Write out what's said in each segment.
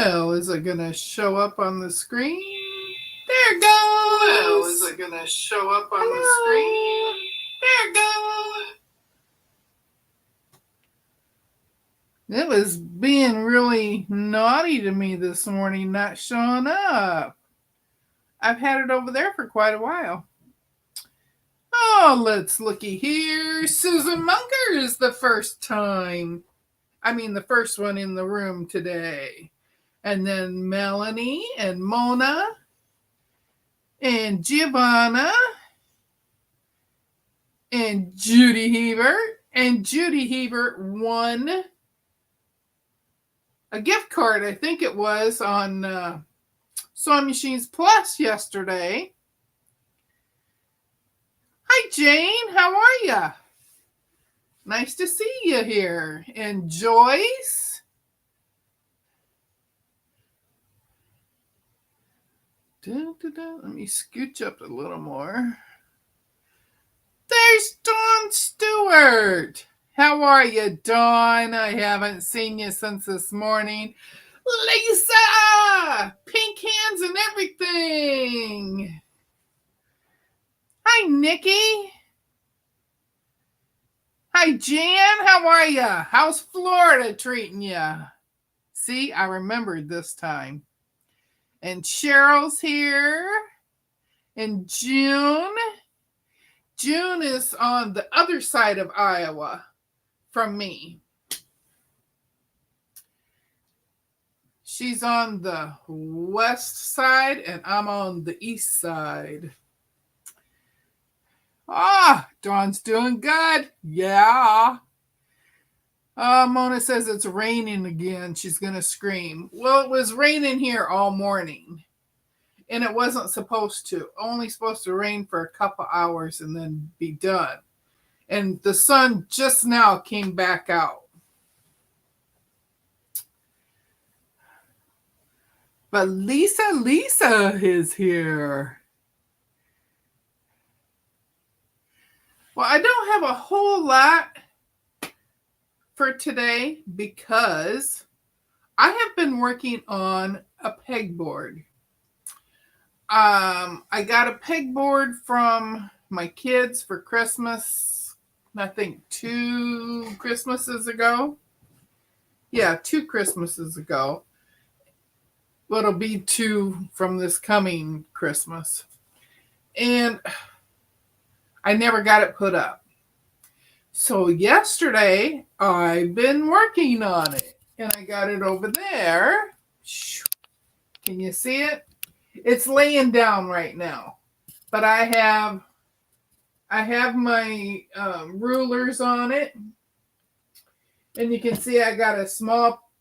Well, is it going to show up on the screen? There it goes. Well, is it going to show up on the screen? There it goes. It was being really naughty to me this morning, not showing up. I've had it over there for quite a while. Oh, let's looky here. Susan Munker is the first one in the room today. And then Melanie and Mona and Giovanna and Judy Hebert. And Judy Hebert won a gift card, I think it was, on Sewing Machines Plus yesterday. Hi, Jane. How are you? Nice to see you here. And Joyce. Let me scooch up a little more. There's Dawn Stewart. How are you, Dawn? I haven't seen you since this morning. Lisa! Pink hands and everything. Hi, Nikki. Hi, Jan. How are you? How's Florida treating you? See, I remembered this time. And Cheryl's here. And June. June is on the other side of Iowa from me. She's on the west side and I'm on the east side. Dawn's doing good. Yeah. Mona says it's raining again. She's going to scream. Well, it was raining here all morning. And it wasn't supposed to. Only supposed to rain for a couple hours and then be done. And the sun just now came back out. But Lisa is here. Well, I don't have a whole lot for today because I have been working on a pegboard. I got a pegboard from my kids for Christmas, I think 2 Christmases ago. Yeah, 2 Christmases ago. Well, it'll be 2 from this coming Christmas. And I never got it put up. So yesterday, I've been working on it. And I got it over there. Can you see it? It's laying down right now. But I have my rulers on it. And you can see I got a small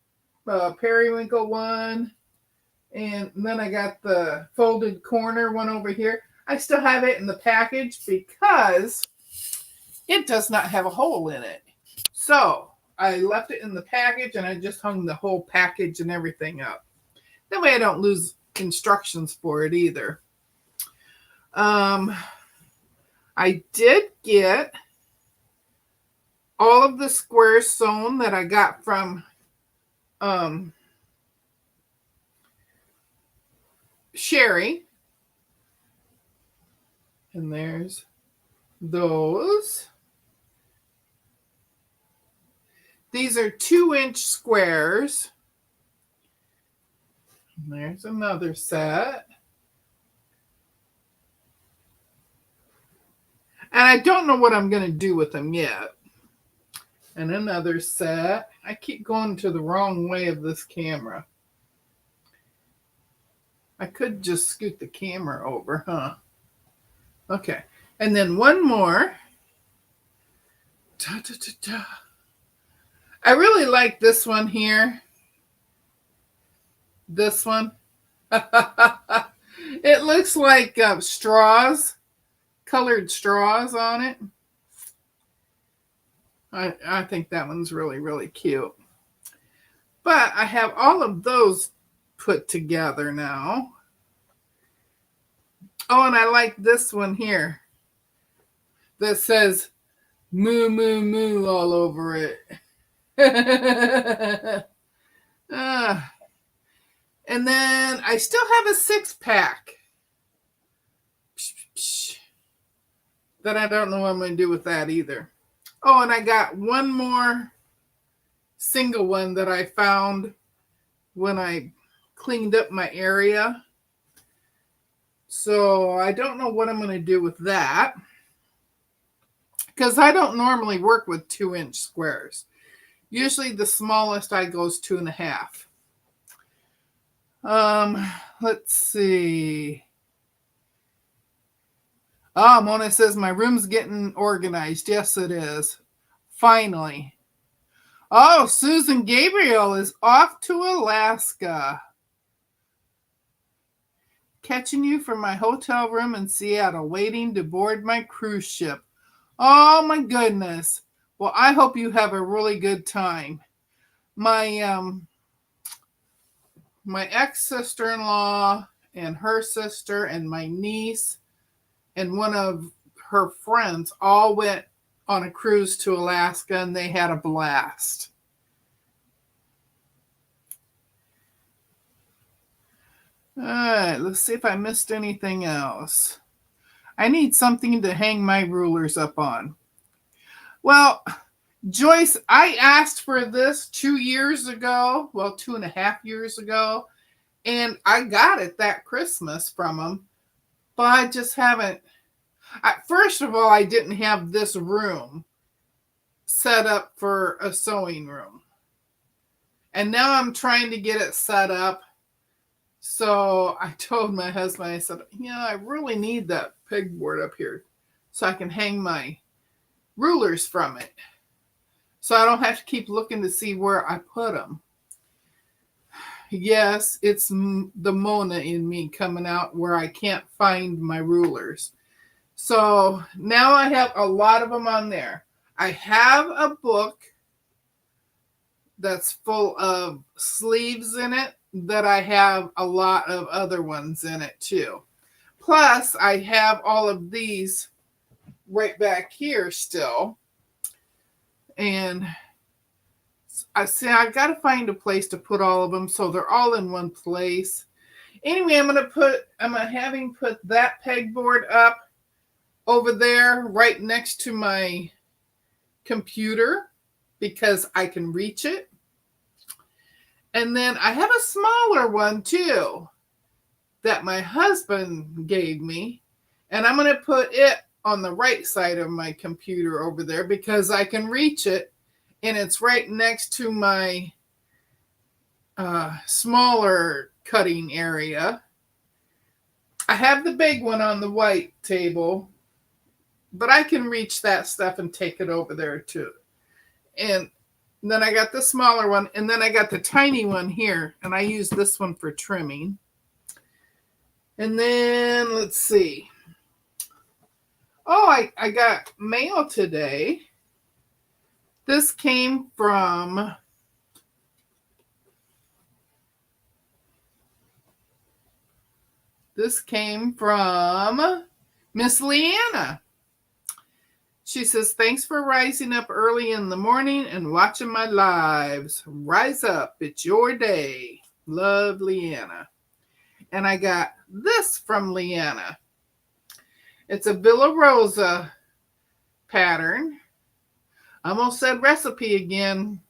periwinkle one. And then I got the folded corner one over here. I still have it in the package because it does not have a hole in it. So I left it in the package and I just hung the whole package and everything up. That way I don't lose instructions for it either. I did get all of the squares sewn that I got from Sherry. And there's those. These are 2-inch squares. And there's another set. And I don't know what I'm going to do with them yet. And another set. I keep going to the wrong way of this camera. I could just scoot the camera over, huh? Okay. And then one more. I really like this one here. This one. It looks like straws, colored straws on it. I think that one's really, really cute. But I have all of those put together now. Oh, and I like this one here that says moo, moo, moo all over it. I still have a 6-pack that I don't know what I'm going to do with that either. Oh, and I got one more single one that I found when I cleaned up my area. So I don't know what I'm going to do with that, because I don't normally work with 2-inch squares. Usually the smallest I go is 2.5. Let's see. Oh, Mona says my room's getting organized. Yes, it is. Finally. Oh, Susan Gabriel is off to Alaska. Catching you from my hotel room in Seattle, waiting to board my cruise ship. Oh my goodness. Well, I hope you have a really good time. My ex-sister-in-law and her sister and my niece and one of her friends all went on a cruise to Alaska, and they had a blast. All right, let's see if I missed anything else. I need something to hang my rulers up on. Well, Joyce, I asked for this 2 years ago, well, 2.5 years ago, and I got it that Christmas from them, but I just haven't. First of all, I didn't have this room set up for a sewing room. And now I'm trying to get it set up. So I told my husband, I said, I really need that pegboard up here so I can hang my rulers from it. So I don't have to keep looking to see where I put them. Yes, it's the Mona in me coming out where I can't find my rulers. So now I have a lot of them on there. I have a book that's full of sleeves in it that I have a lot of other ones in it too. Plus, I have all of these right back here still. And I see I've got to find a place to put all of them so they're all in one place. Anyway, I'm having put that pegboard up over there right next to my computer because I can reach it. And then I have a smaller one too that my husband gave me. And I'm going to put it on the right side of my computer over there because I can reach it. And it's right next to my smaller cutting area. I have the big one on the white table, but I can reach that stuff and take it over there too. And then I got the smaller one, and then I got the tiny one here, and I use this one for trimming. And then, let's see. Oh, I got mail today. This came from Miss Leanna. She says, thanks for rising up early in the morning and watching my lives. Rise up. It's your day. Love, Leanna. And I got this from Leanna. It's a Villa Rosa pattern. I almost said recipe again.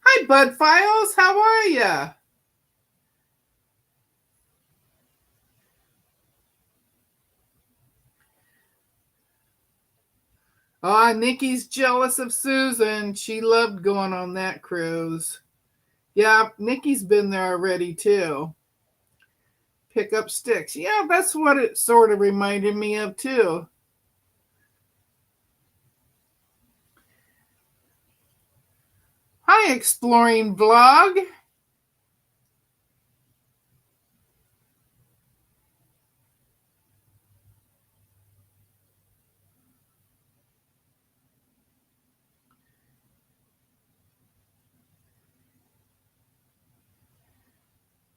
Hi, Bud Files. How are ya? Oh, Nikki's jealous of Susan. She loved going on that cruise. Yeah, Nikki's been there already too. Pick up sticks. Yeah, that's what it sort of reminded me of too. Hi, Exploring Vlog.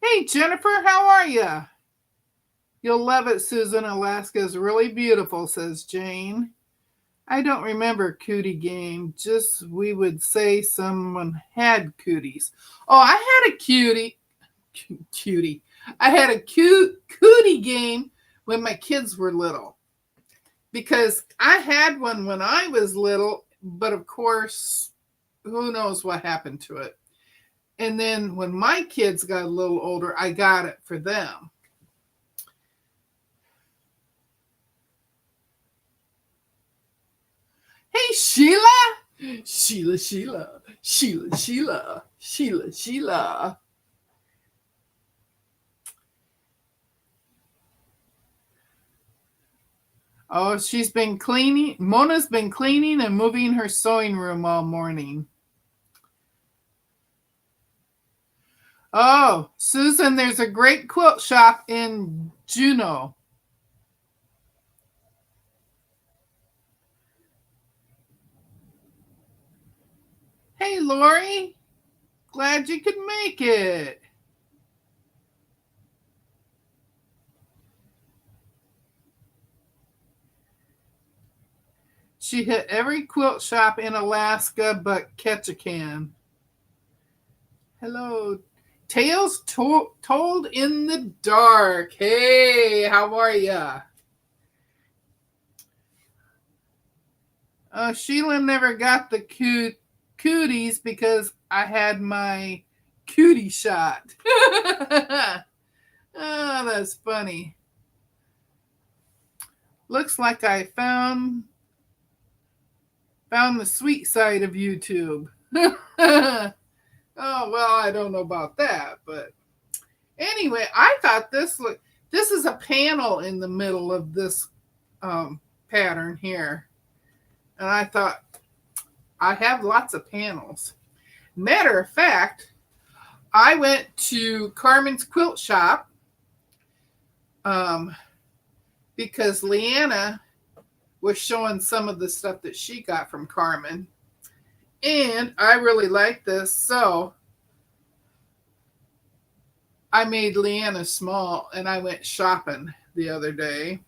Hey, Jennifer, how are you? You'll love it, Susan. Alaska is really beautiful, says Jane. I don't remember cootie game. Just we would say someone had cooties. Oh, I had a cutie. I had a cootie game when my kids were little because I had one when I was little, but of course, who knows what happened to it. And then when my kids got a little older, I got it for them. Hey, Sheila. Sheila, Sheila, Sheila, Sheila, Sheila, Sheila. Oh, she's been cleaning. Mona's been cleaning and moving her sewing room all morning. Oh, Susan, there's a great quilt shop in Juneau. Hey, Lori. Glad you could make it. She hit every quilt shop in Alaska but Ketchikan. Hello. Tales told in the dark. Hey, how are ya? Sheila never got the cooties because I had my cootie shot. Oh, that's funny. Looks like I found the sweet side of YouTube. Oh, well, I don't know about that, but anyway, I thought this is a panel in the middle of this pattern here. And I thought I have lots of panels. Matter of fact, I went to Carmen's quilt shop because Leanna was showing some of the stuff that she got from Carmen. And I really like this, so I made Leanna small and I went shopping the other day.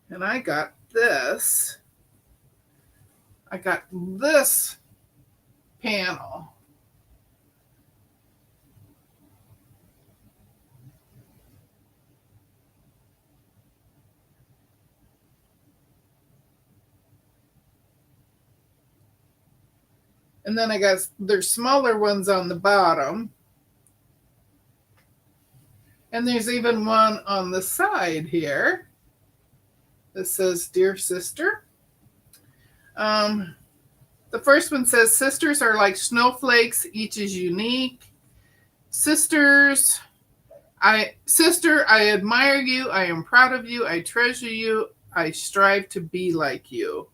And I got this. I got this panel. And then there's smaller ones on the bottom. And there's even one on the side here that says, Dear Sister. The first one says, Sisters are like snowflakes, each is unique. Sister, I admire you, I am proud of you, I treasure you, I strive to be like you.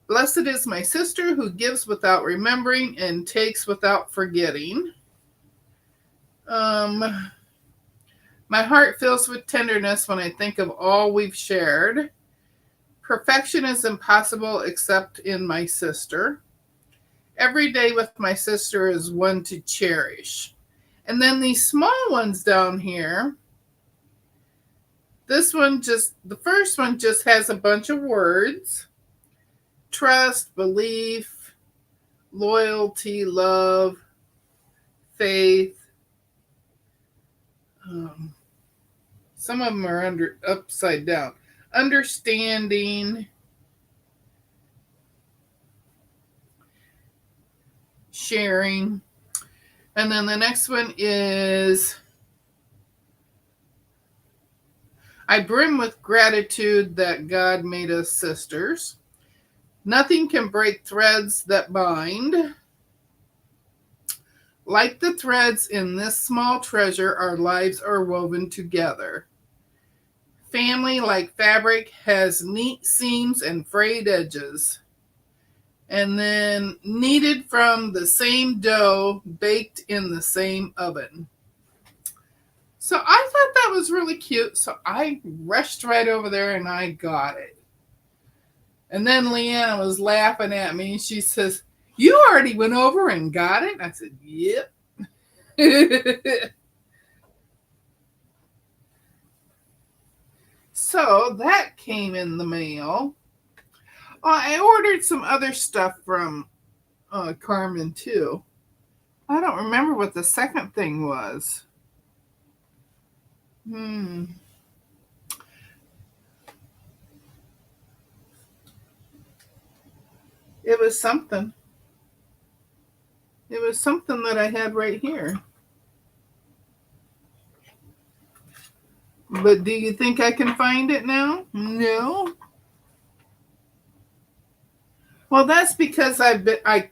Blessed is my sister who gives without remembering and takes without forgetting. My heart fills with tenderness when I think of all we've shared. Perfection is impossible except in my sister. Every day with my sister is one to cherish. And then these small ones down here, the first one just has a bunch of words. Trust, belief, loyalty, love, faith. Some of them are upside down. Understanding, sharing. And then the next one is I brim with gratitude that God made us sisters. Nothing can break threads that bind. Like the threads in this small treasure, our lives are woven together. Family, like fabric, has neat seams and frayed edges. And then kneaded from the same dough, baked in the same oven. So I thought that was really cute. So I rushed right over there and I got it. And then Leanna was laughing at me. She says, You already went over and got it? I said, Yep. So that came in the mail. Oh, I ordered some other stuff from Carmen too. I don't remember what the second thing was. Hmm. It was something. It was something that I had right here. But do you think I can find it now? No. Well, that's because I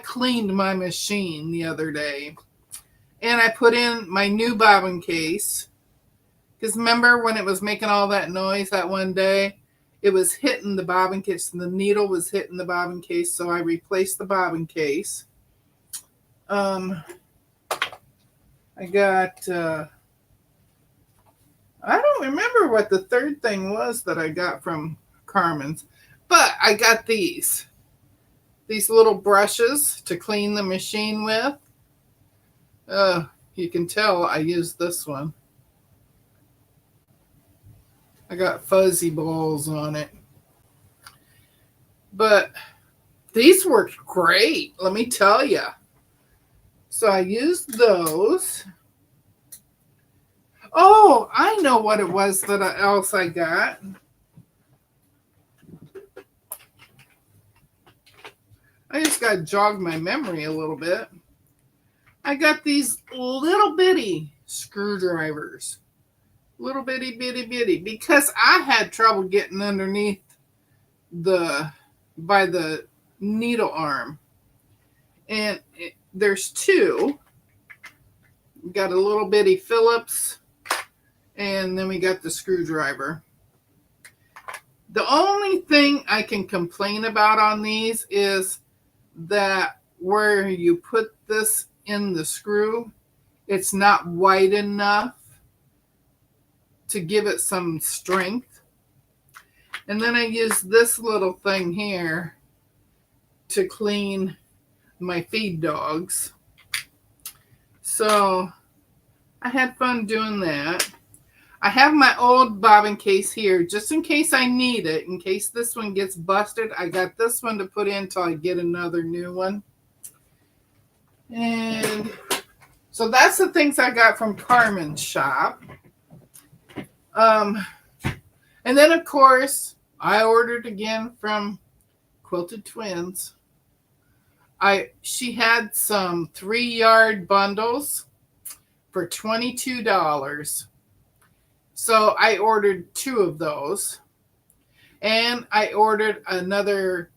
cleaned my machine the other day, and I put in my new bobbin case. Because remember when it was making all that noise that one day? It was hitting the bobbin case, and the needle was hitting the bobbin case, so I replaced the bobbin case. Um, I got. I don't remember what the third thing was that I got from Carmen's, but I got these little brushes to clean the machine with. You can tell I used this one. I got fuzzy balls on it. But these work great, let me tell you. So I used those. Oh, I know what it was that else I got. I just got to jog my memory a little bit. I got these little bitty screwdrivers. Little bitty, because I had trouble getting underneath by the needle arm. And there's two. We got a little bitty Phillips, and then we got the screwdriver. The only thing I can complain about on these is that where you put this in the screw, it's not wide enough to give it some strength. And then I use this little thing here to clean my feed dogs. So I had fun doing that. I have my old bobbin case here just in case I need it. In case this one gets busted, I got this one to put in until I get another new one. And so that's the things I got from Carmen's shop. And then, of course, I ordered again from Quilted Twins. She had some 3-yard bundles for $22. So I ordered 2 of those. And I ordered another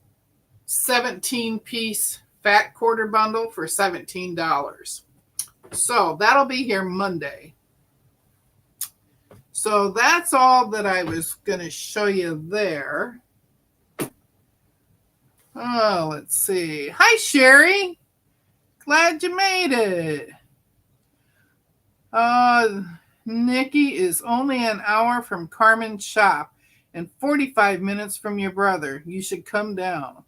17-piece fat quarter bundle for $17. So that'll be here Monday. So that's all that I was going to show you there. Oh, let's see. Hi, Sherry. Glad you made it. Nikki is only an hour from Carmen's shop and 45 minutes from your brother. You should come down.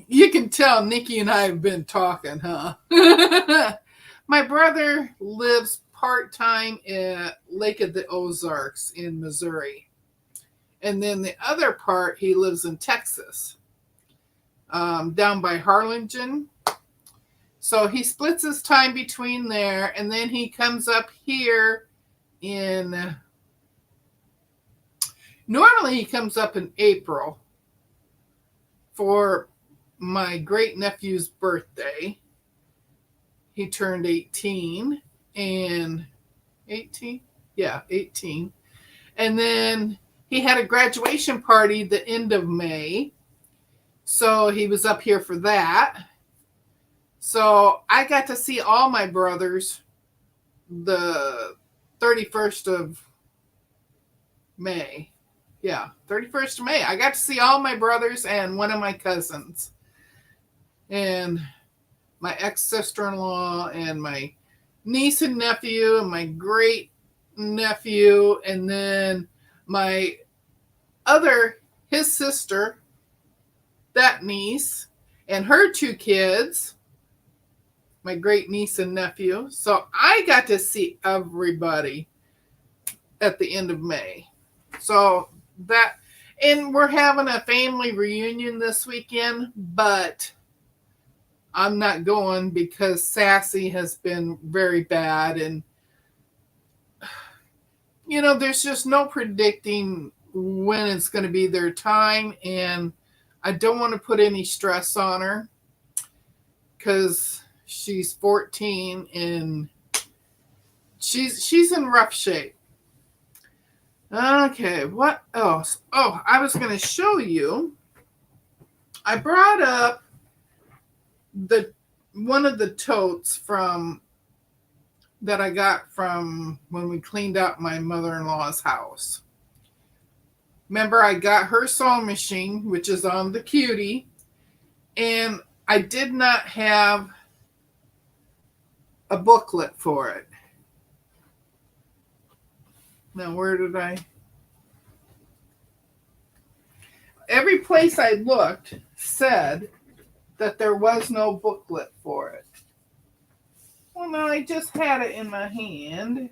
You can tell Nikki and I have been talking, huh? My brother lives part-time at Lake of the Ozarks in Missouri. And then the other part, he lives in Texas, down by Harlingen. So he splits his time between there, and then he comes up here normally he comes up in April for my great nephew's birthday. He turned 18 and 18. Yeah, 18. And then he had a graduation party the end of May. So he was up here for that. So I got to see all my brothers the 31st of May. Yeah, 31st of May. I got to see all my brothers and one of my cousins. And my ex-sister-in-law and my niece and nephew and my great nephew. And then his sister, that niece, and her 2 kids, my great niece and nephew. So I got to see everybody at the end of May. So that, And we're having a family reunion this weekend, but I'm not going because Sassy has been very bad. And, there's just no predicting when it's going to be their time. And I don't want to put any stress on her because she's 14 and she's in rough shape. Okay, what else? Oh, I was going to show you. I brought up the one of the totes from that I got from when we cleaned out my mother-in-law's house. Remember, I got her sewing machine, which is on the cutie, and I did not have a booklet for it. Now, where did I? Every place I looked said that there was no booklet for it. Well, no, I just had it in my hand.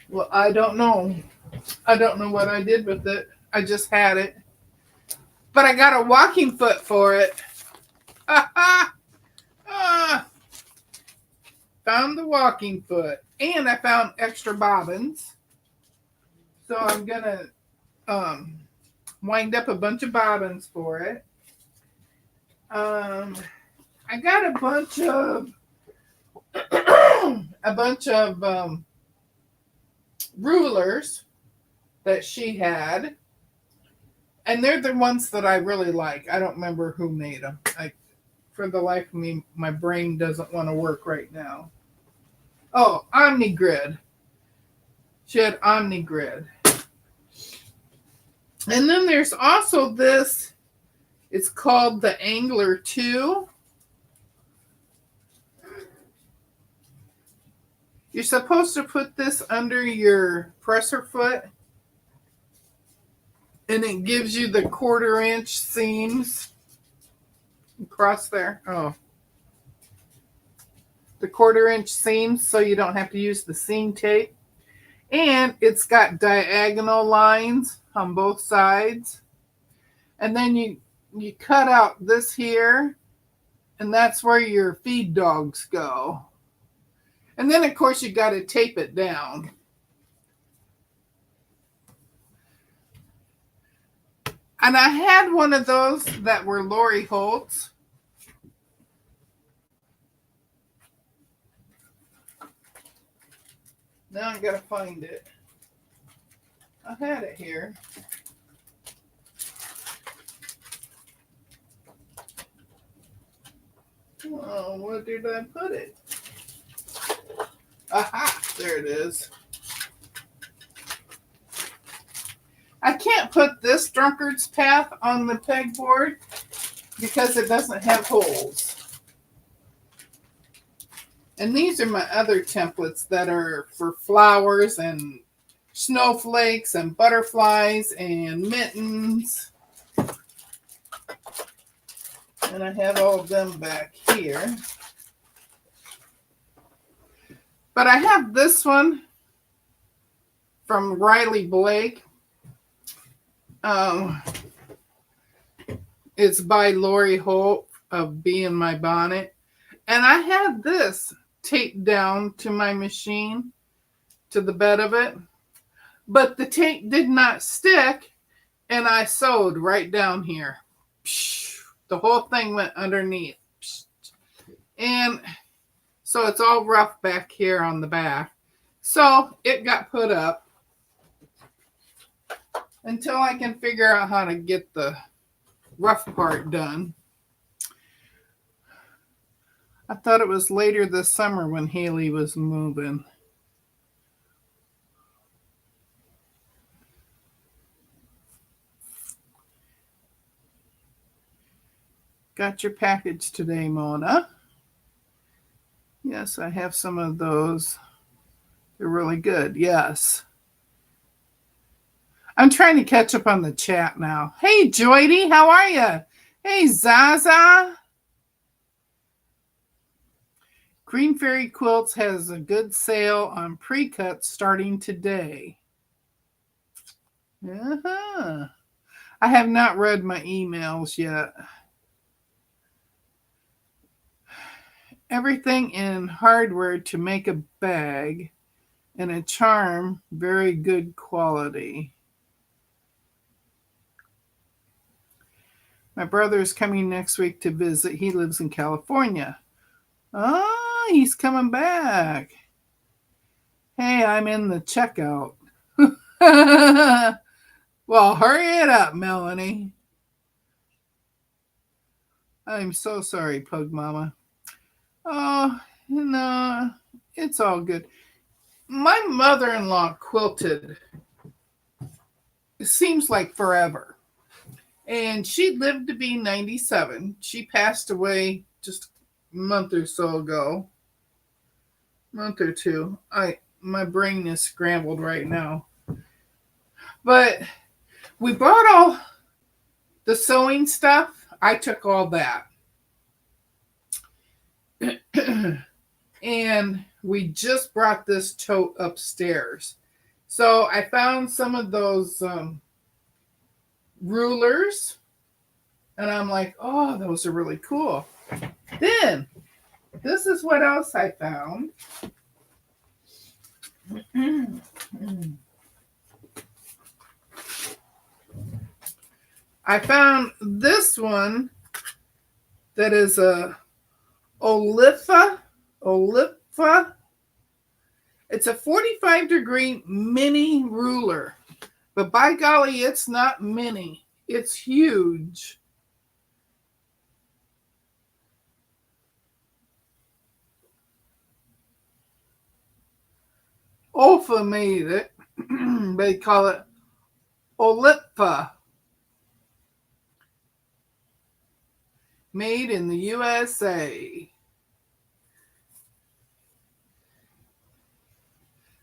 Well, I don't know. I don't know what I did with it. I just had it. But I got a walking foot for it. Found the walking foot. And I found extra bobbins. So I'm going to wind up a bunch of bobbins for it. I got a bunch of rulers that she had, and they're the ones that I really like. I don't remember who made them. For the life of me, my brain doesn't want to work right now. Oh, OmniGrid. She had OmniGrid. And then there's also this. It's called the Angler 2. You're supposed to put this under your presser foot, and it gives you the 1/4-inch seams across there. Oh. The 1/4-inch seams so you don't have to use the seam tape. And it's got diagonal lines on both sides. And then you cut out this here, and that's where your feed dogs go. And then, of course, you got to tape it down. And I had one of those that were Lori Holt's. Now I got to find it. I had it here. Oh, where did I put it? Aha, there it is. I can't put this drunkard's path on the pegboard because it doesn't have holes. And these are my other templates that are for flowers and snowflakes and butterflies and mittens. And I have all of them back here. But I have this one from Riley Blake. It's by Lori Holt of Bee in My Bonnet. And I had this taped down to my machine, to the bed of it. But the tape did not stick, and I sewed right down here. The whole thing went underneath. And so it's all rough back here on the back. So it got put up until I can figure out how to get the rough part done. I thought it was later this summer when Haley was moving. Got your package today, Mona. Yes, I have some of those. They're really good. Yes. I'm trying to catch up on the chat now. Hey, Joydy, how are you? Hey, Zaza. Green Fairy Quilts has a good sale on pre-cuts starting today. Uh-huh. I have not read my emails yet. Everything in hardware to make a bag and a charm, very good quality. My brother is coming next week to visit. He lives in California. Oh, he's coming back. Hey, I'm in the checkout. Well, hurry it up, Melanie. I'm so sorry, Pug Mama. Oh, no, it's all good. My mother-in-law quilted, it seems like forever. And she lived to be 97. She passed away just a month or so ago. Month or two. My brain is scrambled right now. But we bought all the sewing stuff. I took all that. And we just brought this tote upstairs. So I found some of those rulers. And I'm like, oh, those are really cool. Then, this is what else I found. I found this one that is a Olipha. It's a 45-degree mini ruler. But by golly, it's not mini. It's huge. Olfa made it. They call it Olipha. Made in the USA.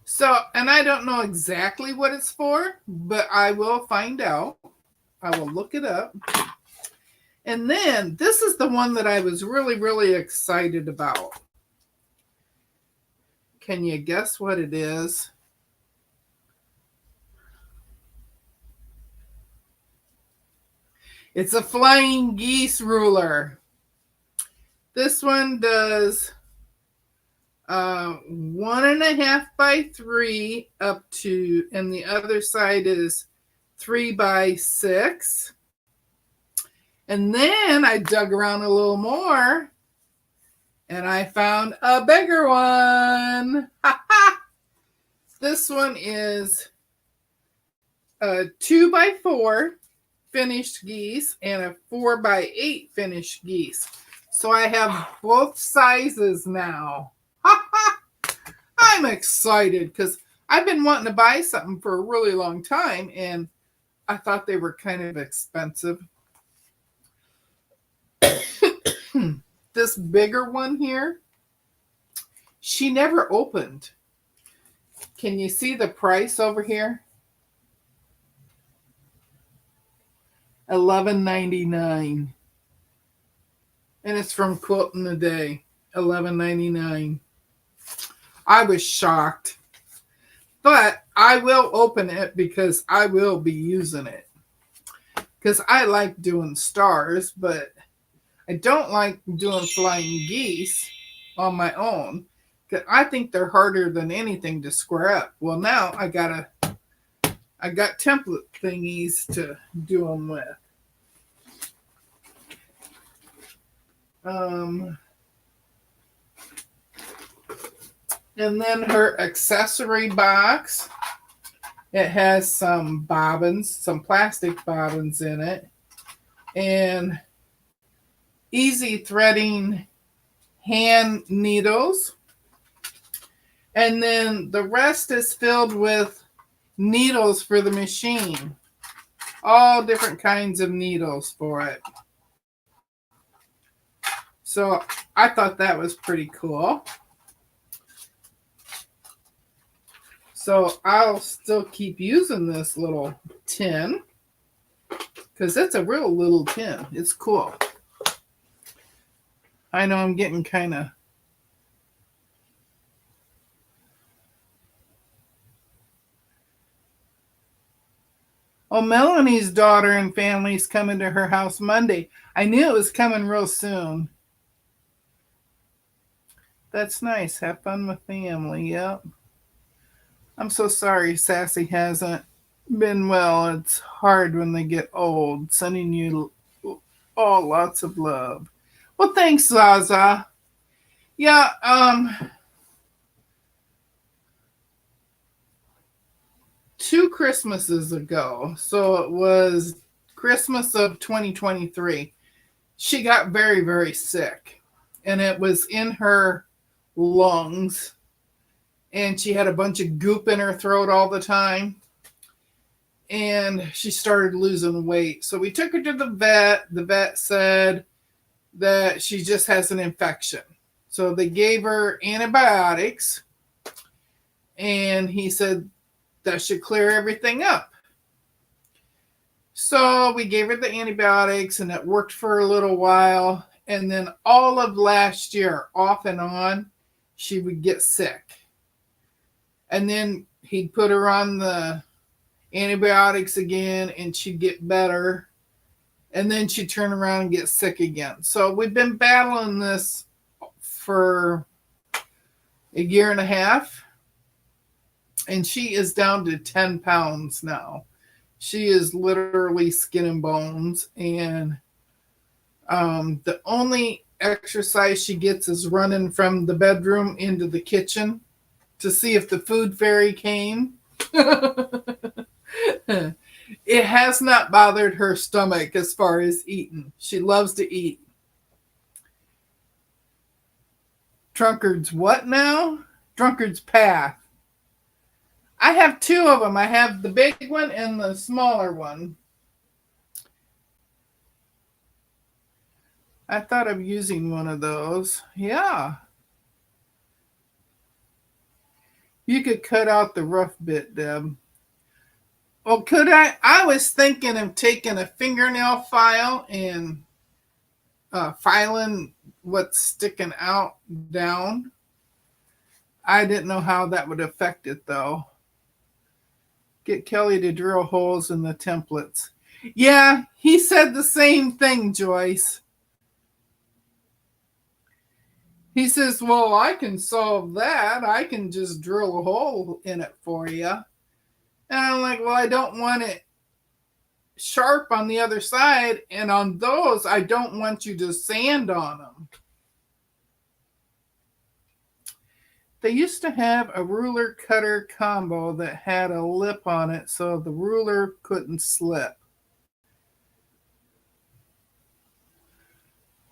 So, and I don't know exactly what it's for, but I will find out. I will look it up. And then this is the one that I was really, really excited about. Can you guess what it is? It's a flying geese ruler. This one does 1.5 by 3 up to, and the other side is 3 by 6. And then I dug around a little more and I found a bigger one. This one is a 2 by 4 finished geese and a 4 by 8 finished geese. So I have both sizes now. I'm excited because I've been wanting to buy something for a really long time and I thought they were kind of expensive. This bigger one here, she never opened. Can you see the price over here? $11.99. And it's from Quilting a Day. $11.99. I was shocked. But I will open it because I will be using it. Because I like doing stars, but I don't like doing flying geese on my own. Because I think they're harder than anything to square up. Well, now I got template thingies to do them with. And then her accessory box. It has some bobbins, some plastic bobbins in it. And easy threading hand needles. And then the rest is filled with needles for the machine. All different kinds of needles for it. So I thought that was pretty cool. So I'll still keep using this little tin because it's a real little tin. It's cool. I know I'm getting kind of. Oh, Melanie's daughter and family's coming to her house Monday. I knew it was coming real soon. That's nice. Have fun with family. Yep. I'm so sorry Sassy hasn't been well. It's hard when they get old. Sending you all lots of love. Well, thanks, Zaza. Yeah, 2 Christmases ago. So it was Christmas of 2023. She got very, very sick. And it was in her lungs. And she had a bunch of goop in her throat all the time. And she started losing weight. So we took her to the vet. The vet said that she just has an infection. So they gave her antibiotics. And he said that should clear everything up. So we gave her the antibiotics and it worked for a little while. And then all of last year, off and on, she would get sick. And then he'd put her on the antibiotics again and she'd get better. And then she'd turn around and get sick again. So we've been battling this for a year and a half. And she is down to 10 pounds now. She is literally skin and bones. And the only exercise she gets is running from the bedroom into the kitchen to see if the food fairy came. It has not bothered her stomach as far as eating. She loves to eat. Drunkard's what now? Drunkard's path. I have 2 of them. I have the big one and the smaller one. I thought of using one of those. Yeah. You could cut out the rough bit, Deb. Well, could I? I was thinking of taking a fingernail file and filing what's sticking out down. I didn't know how that would affect it, though. Get Kelly to drill holes in the templates. Yeah, he said the same thing, Joyce. He says, well, I can solve that. I can just drill a hole in it for you. And I'm like, well, I don't want it sharp on the other side. And on those, I don't want you to sand on them. They used to have a ruler cutter combo that had a lip on it so the ruler couldn't slip.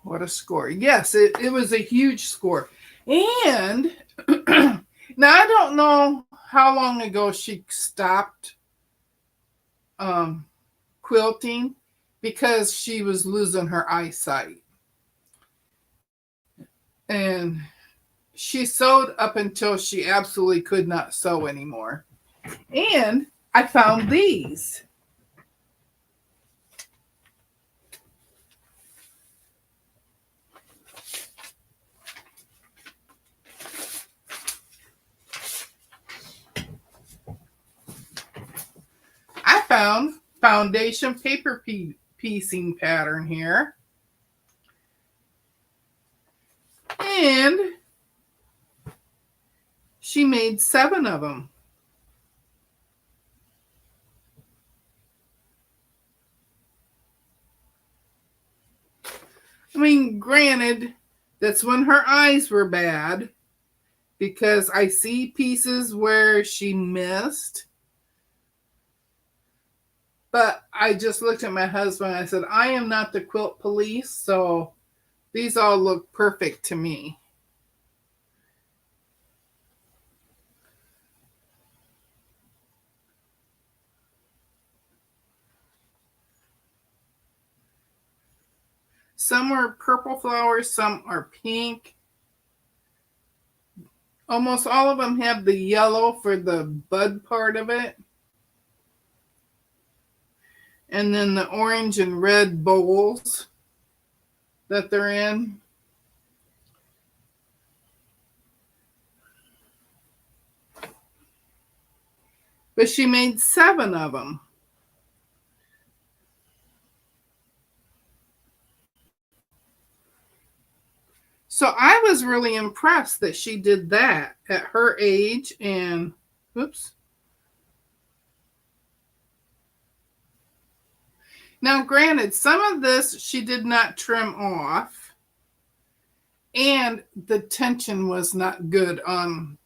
What a score. Yes, it was a huge score. And now I don't know how long ago she stopped quilting because she was losing her eyesight. And she sewed up until she absolutely could not sew anymore. And I found these. I found foundation paper piecing pattern here. And she made 7 of them. I mean, granted, that's when her eyes were bad because I see pieces where she missed. But I just looked at my husband and I said, I am not the quilt police, so these all look perfect to me. Some are purple flowers, some are pink. Almost all of them have the yellow for the bud part of it. And then the orange and red bowls that they're in. But she made 7 of them. So I was really impressed that she did that at her age. And oops. Now, granted, some of this she did not trim off, and the tension was not good on.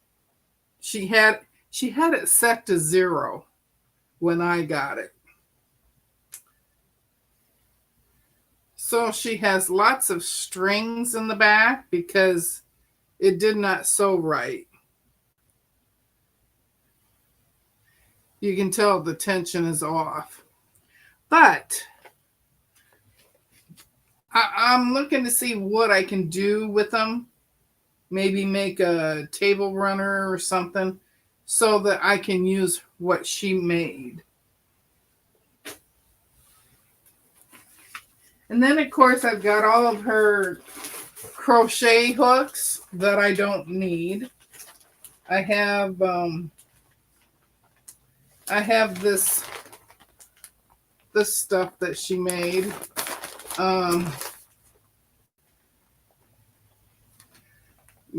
She had it set to 0 when I got it. So she has lots of strings in the back because it did not sew right. You can tell the tension is off. But I'm looking to see what I can do with them. Maybe make a table runner or something so that I can use what she made. And then, of course, I've got all of her crochet hooks that I don't need. I have this stuff that she made.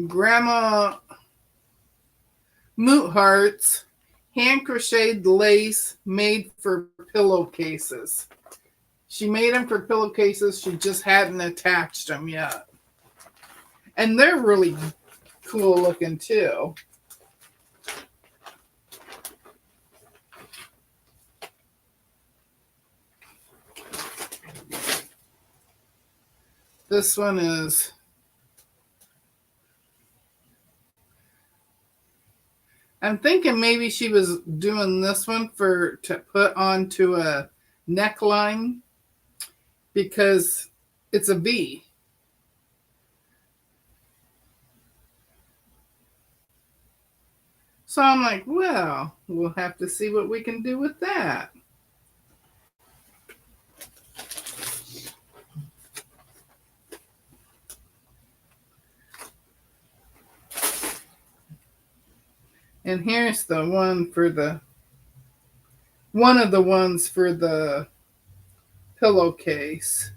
Grandma Moot Hearts hand crocheted lace made for pillowcases. She made them for pillowcases. She just hadn't attached them yet. And they're really cool looking too. This one is I'm thinking maybe she was doing this one to put onto a neckline because it's a V. So I'm like, well, we'll have to see what we can do with that. And here's the one one of the ones for the pillowcase.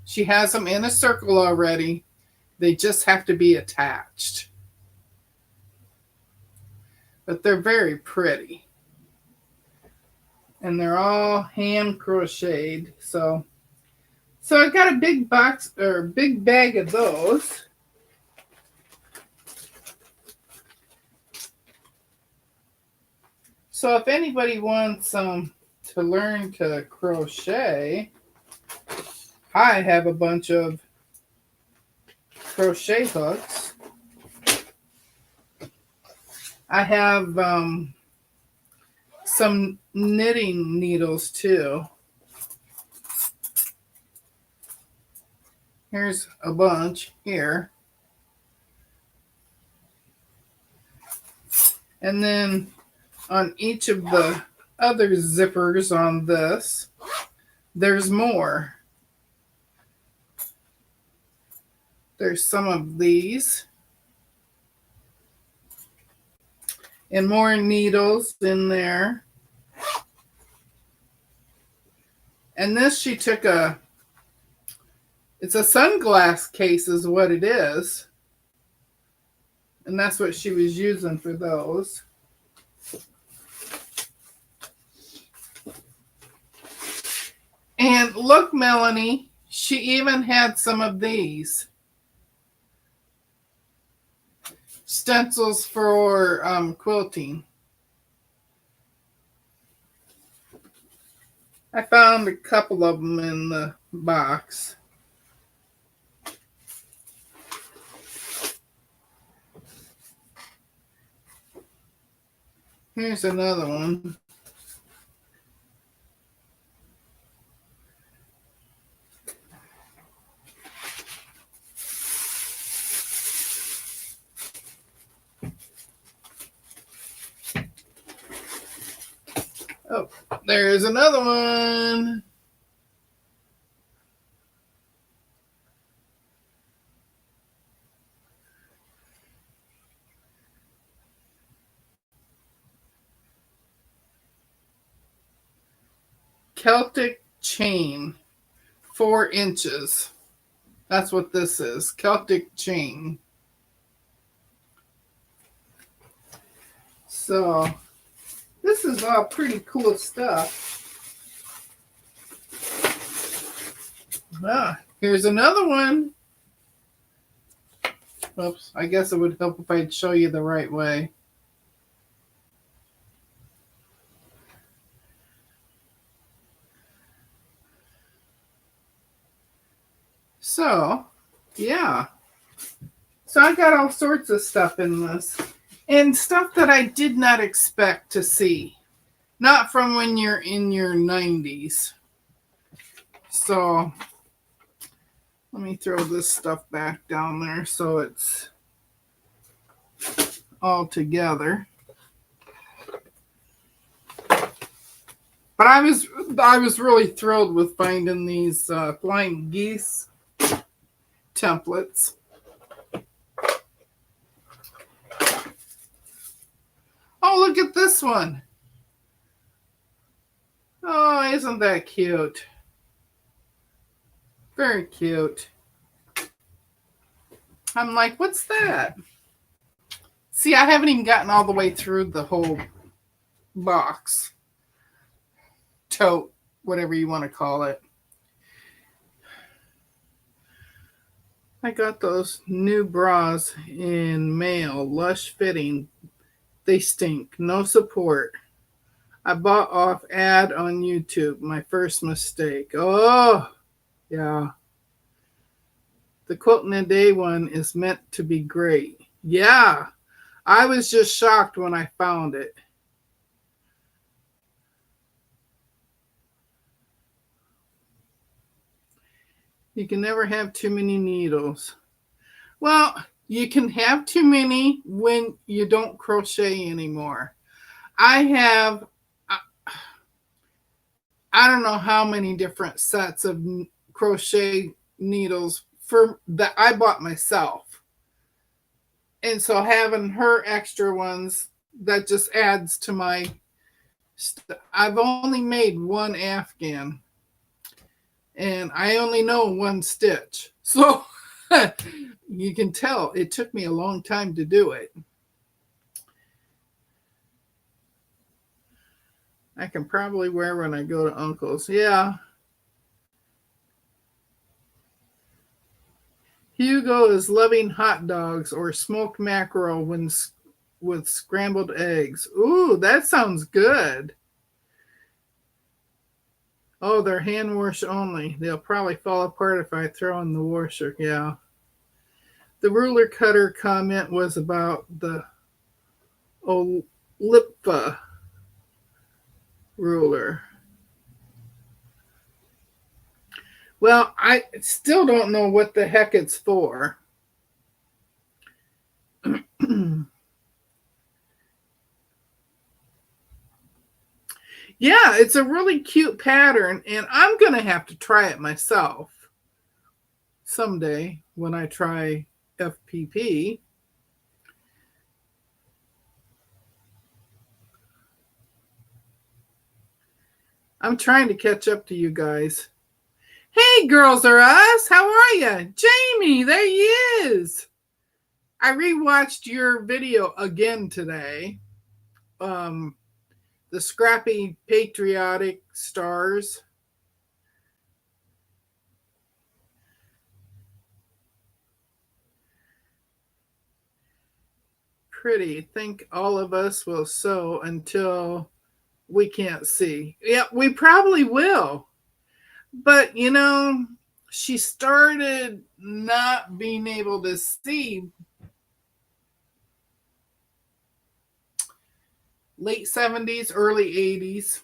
She has them in a circle already. They just have to be attached. But they're very pretty. And they're all hand crocheted. So I got a big box or big bag of those. So if anybody wants to learn to crochet, I have a bunch of crochet hooks. I have some knitting needles too. Here's a bunch here. And then on each of the other zippers on this, there's more. There's some of these. And more needles in there. And this she took it's a sunglass case is what it is. And that's what she was using for those. And look, Melanie, she even had some of these stencils for quilting. I found a couple of them in the box. Here's another one. Oh, there's another one. Celtic chain, 4 inches. That's what this is. Celtic chain. So this is all pretty cool stuff. Ah, here's another one. Oops, I guess it would help if I'd show you the right way. So, yeah. So I got all sorts of stuff in this. And stuff that I did not expect to see. Not from when you're in your 90s. So, let me throw this stuff back down there so it's all together. But I was really thrilled with finding these flying geese templates. Oh, look at this one. Oh, isn't that cute? Very cute. I'm like, what's that? See, I haven't even gotten all the way through the whole box. Tote, whatever you want to call it. I got those new bras in mail, lush fitting. They stink. No support. I bought off ad on YouTube. My first mistake. Oh, yeah. The quote in a day one is meant to be great. Yeah. I was just shocked when I found it. You can never have too many needles. Well, you can have too many when you don't crochet anymore. I have, I don't know how many different sets of crochet needles for that I bought myself. And so having her extra ones, that just adds to my I've only made one Afghan and I only know one stitch. So you can tell it took me a long time to do it. I can probably wear when I go to Uncle's. Yeah. Hugo is loving hot dogs or smoked mackerel when with scrambled eggs. Ooh, that sounds good. Oh, they're hand wash only. They'll probably fall apart if I throw in the washer. Yeah. The ruler cutter comment was about the Olipfa ruler. Well, I still don't know what the heck it's for. Yeah, it's a really cute pattern, and I'm going to have to try it myself someday when I try FPP. I'm trying to catch up to you guys. Hey, Girls Are Us, how are you? Jamie, there he is. I rewatched your video again today. The Scrappy Patriotic Stars. Pretty. Think all of us will sew until we can't see. Yeah, we probably will. But, you know, she started not being able to see late 70s, early 80s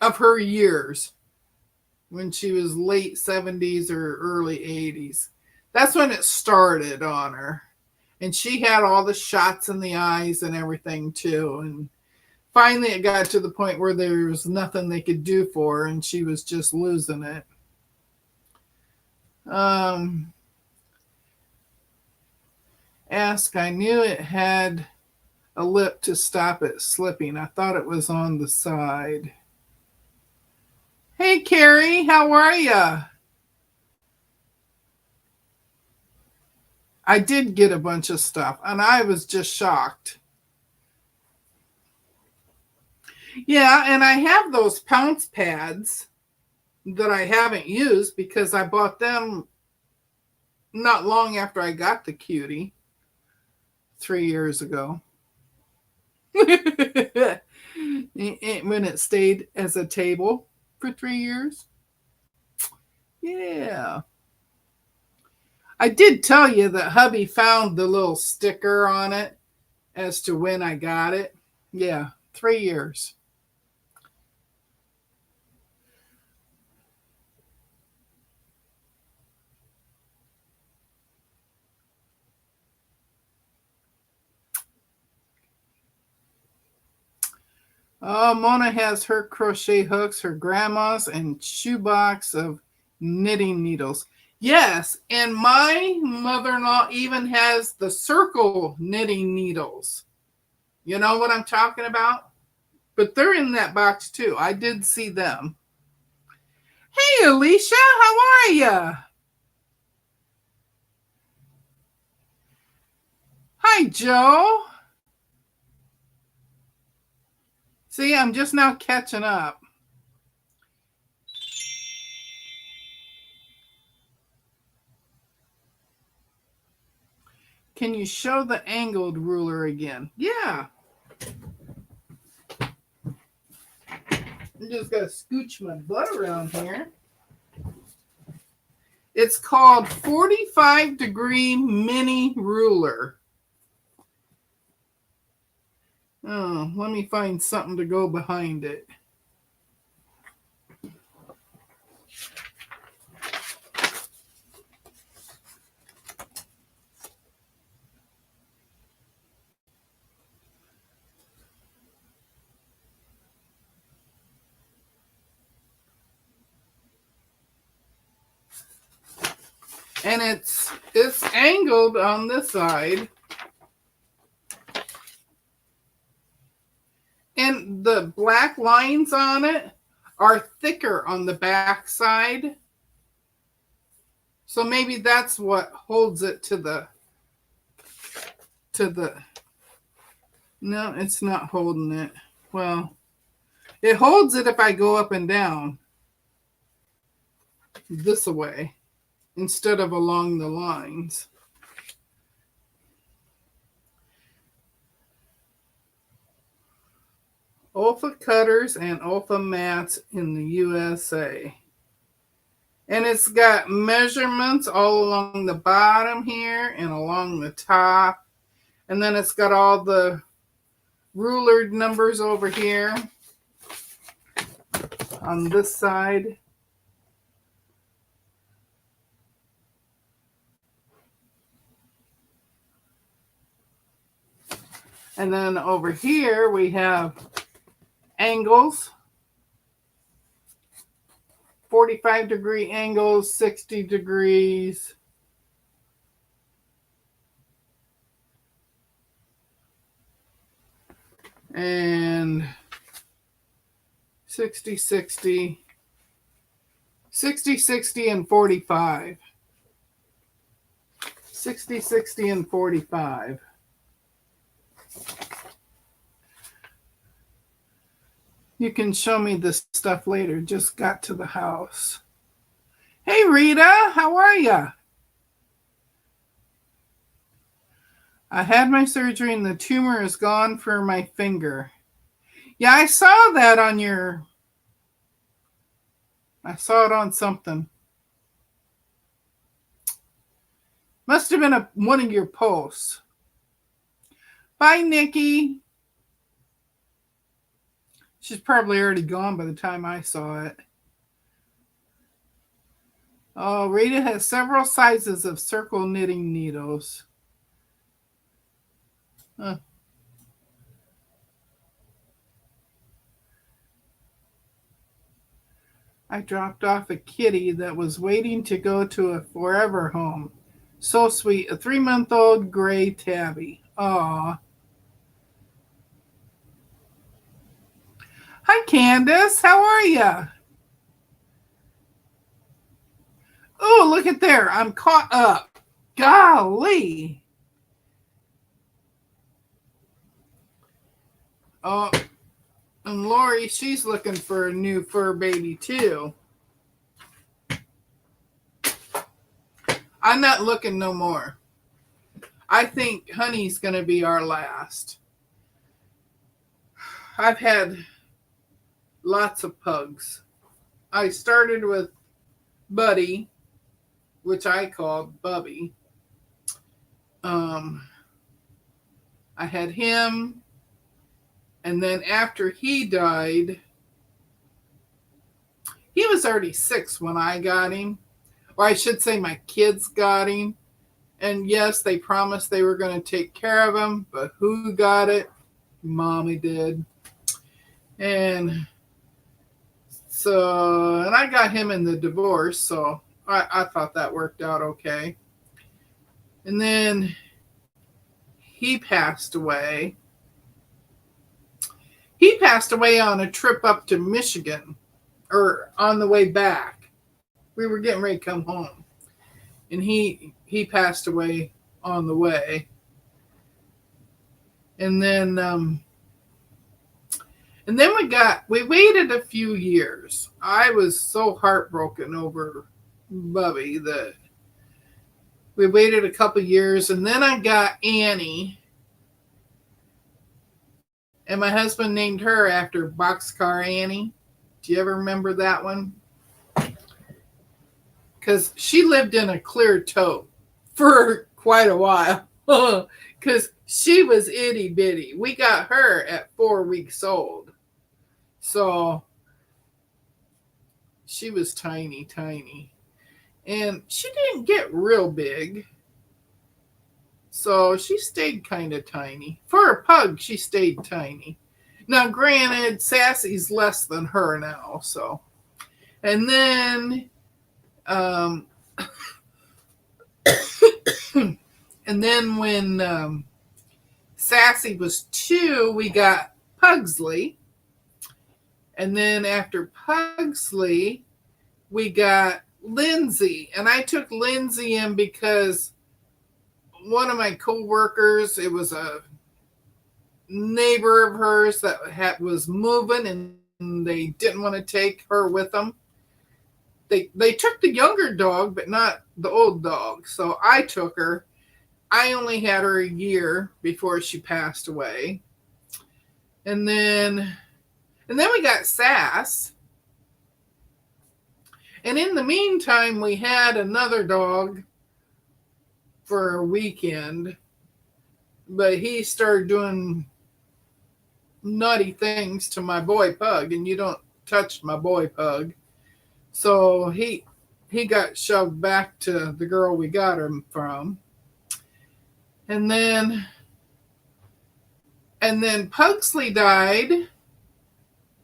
of her years when she was late 70s or early 80s. That's when it started on her. And she had all the shots in the eyes and everything too. And Finally, it got to the point where there was nothing they could do for her, and she was just losing it. Um, Ask, I knew it had a lip to stop it slipping. I thought it was on the side. Hey, Carrie, how are ya? I did get a bunch of stuff, and I was just shocked. Yeah, and I have those pounce pads that I haven't used because I bought them not long after I got the cutie 3 years ago. When it stayed as a table for 3 years. Yeah. I did tell you that hubby found the little sticker on it as to when I got it. Yeah, 3 years. Oh, Mona has her crochet hooks, her grandma's, and shoebox of knitting needles. Yes, and my mother-in-law even has the circle knitting needles. You know what I'm talking about? But they're in that box too. I did see them. Hey, Alicia, how are you? Hi, Joe. See, I'm just now catching up. Can you show the angled ruler again? Yeah. I'm just going to scooch my butt around here. It's called 45-degree mini ruler. Oh, let me find something to go behind it. And it's angled on this side. And the black lines on it are thicker on the back side. So maybe that's what holds it to the no, it's not holding it. Well, it holds it if I go up and down this way instead of along the lines. Olfa cutters and Olfa mats in the USA. And it's got measurements all along the bottom here and along the top. And then it's got all the rulered numbers over here on this side. And then over here we have angles, 45-degree angles, 60 degrees. And 60, 60, 60, 60, and 45. 60, 60, and 45. You can show me this stuff later. Just got to the house. Hey, Rita, how are you? I had my surgery and the tumor is gone for my finger. Yeah, I saw that on your... I saw it on something. Must have been one of your posts. Bye, Nikki. She's probably already gone by the time I saw it. Oh, Rita has several sizes of circle knitting needles. Huh. I dropped off a kitty that was waiting to go to a forever home. So sweet. A 3-month-old gray tabby. Aw. Hi, Candace. How are ya? Oh, look at there. I'm caught up. Golly. Oh, and Lori, she's looking for a new fur baby too. I'm not looking no more. I think Honey's going to be our last. I've had lots of pugs. I started with Buddy, which I called Bubby. Um, I had him, and then after he died, he was already 6 when I got him, or I should say my kids got him. And yes, they promised they were going to take care of him, but who got it? Mommy did. And so, and I got him in the divorce, so I thought that worked out okay. And then he passed away. He passed away on a trip up to Michigan, or on the way back. We were getting ready to come home, and he passed away on the way. And then we waited a few years. I was so heartbroken over Bubby that we waited a couple years, and then I got Annie, and my husband named her after Boxcar Annie. Do you ever remember that one? Because she lived in a clear tote for quite a while. Because she was itty bitty. We got her at 4 weeks old. So she was tiny, tiny. And she didn't get real big. So she stayed kind of tiny. For a pug, she stayed tiny. Now, granted, Sassy's less than her now. So, and then, and then when Sassy was 2, we got Pugsley. And then after Pugsley, we got Lindsay. And I took Lindsay in because one of my co-workers, it was a neighbor of hers that was moving, and they didn't want to take her with them. They took the younger dog, but not the old dog. So I took her. I only had her a year before she passed away. And then we got Sass. And in the meantime, we had another dog for a weekend, but he started doing naughty things to my boy pug, and you don't touch my boy pug. So he got shoved back to the girl we got him from. And then Pugsley died.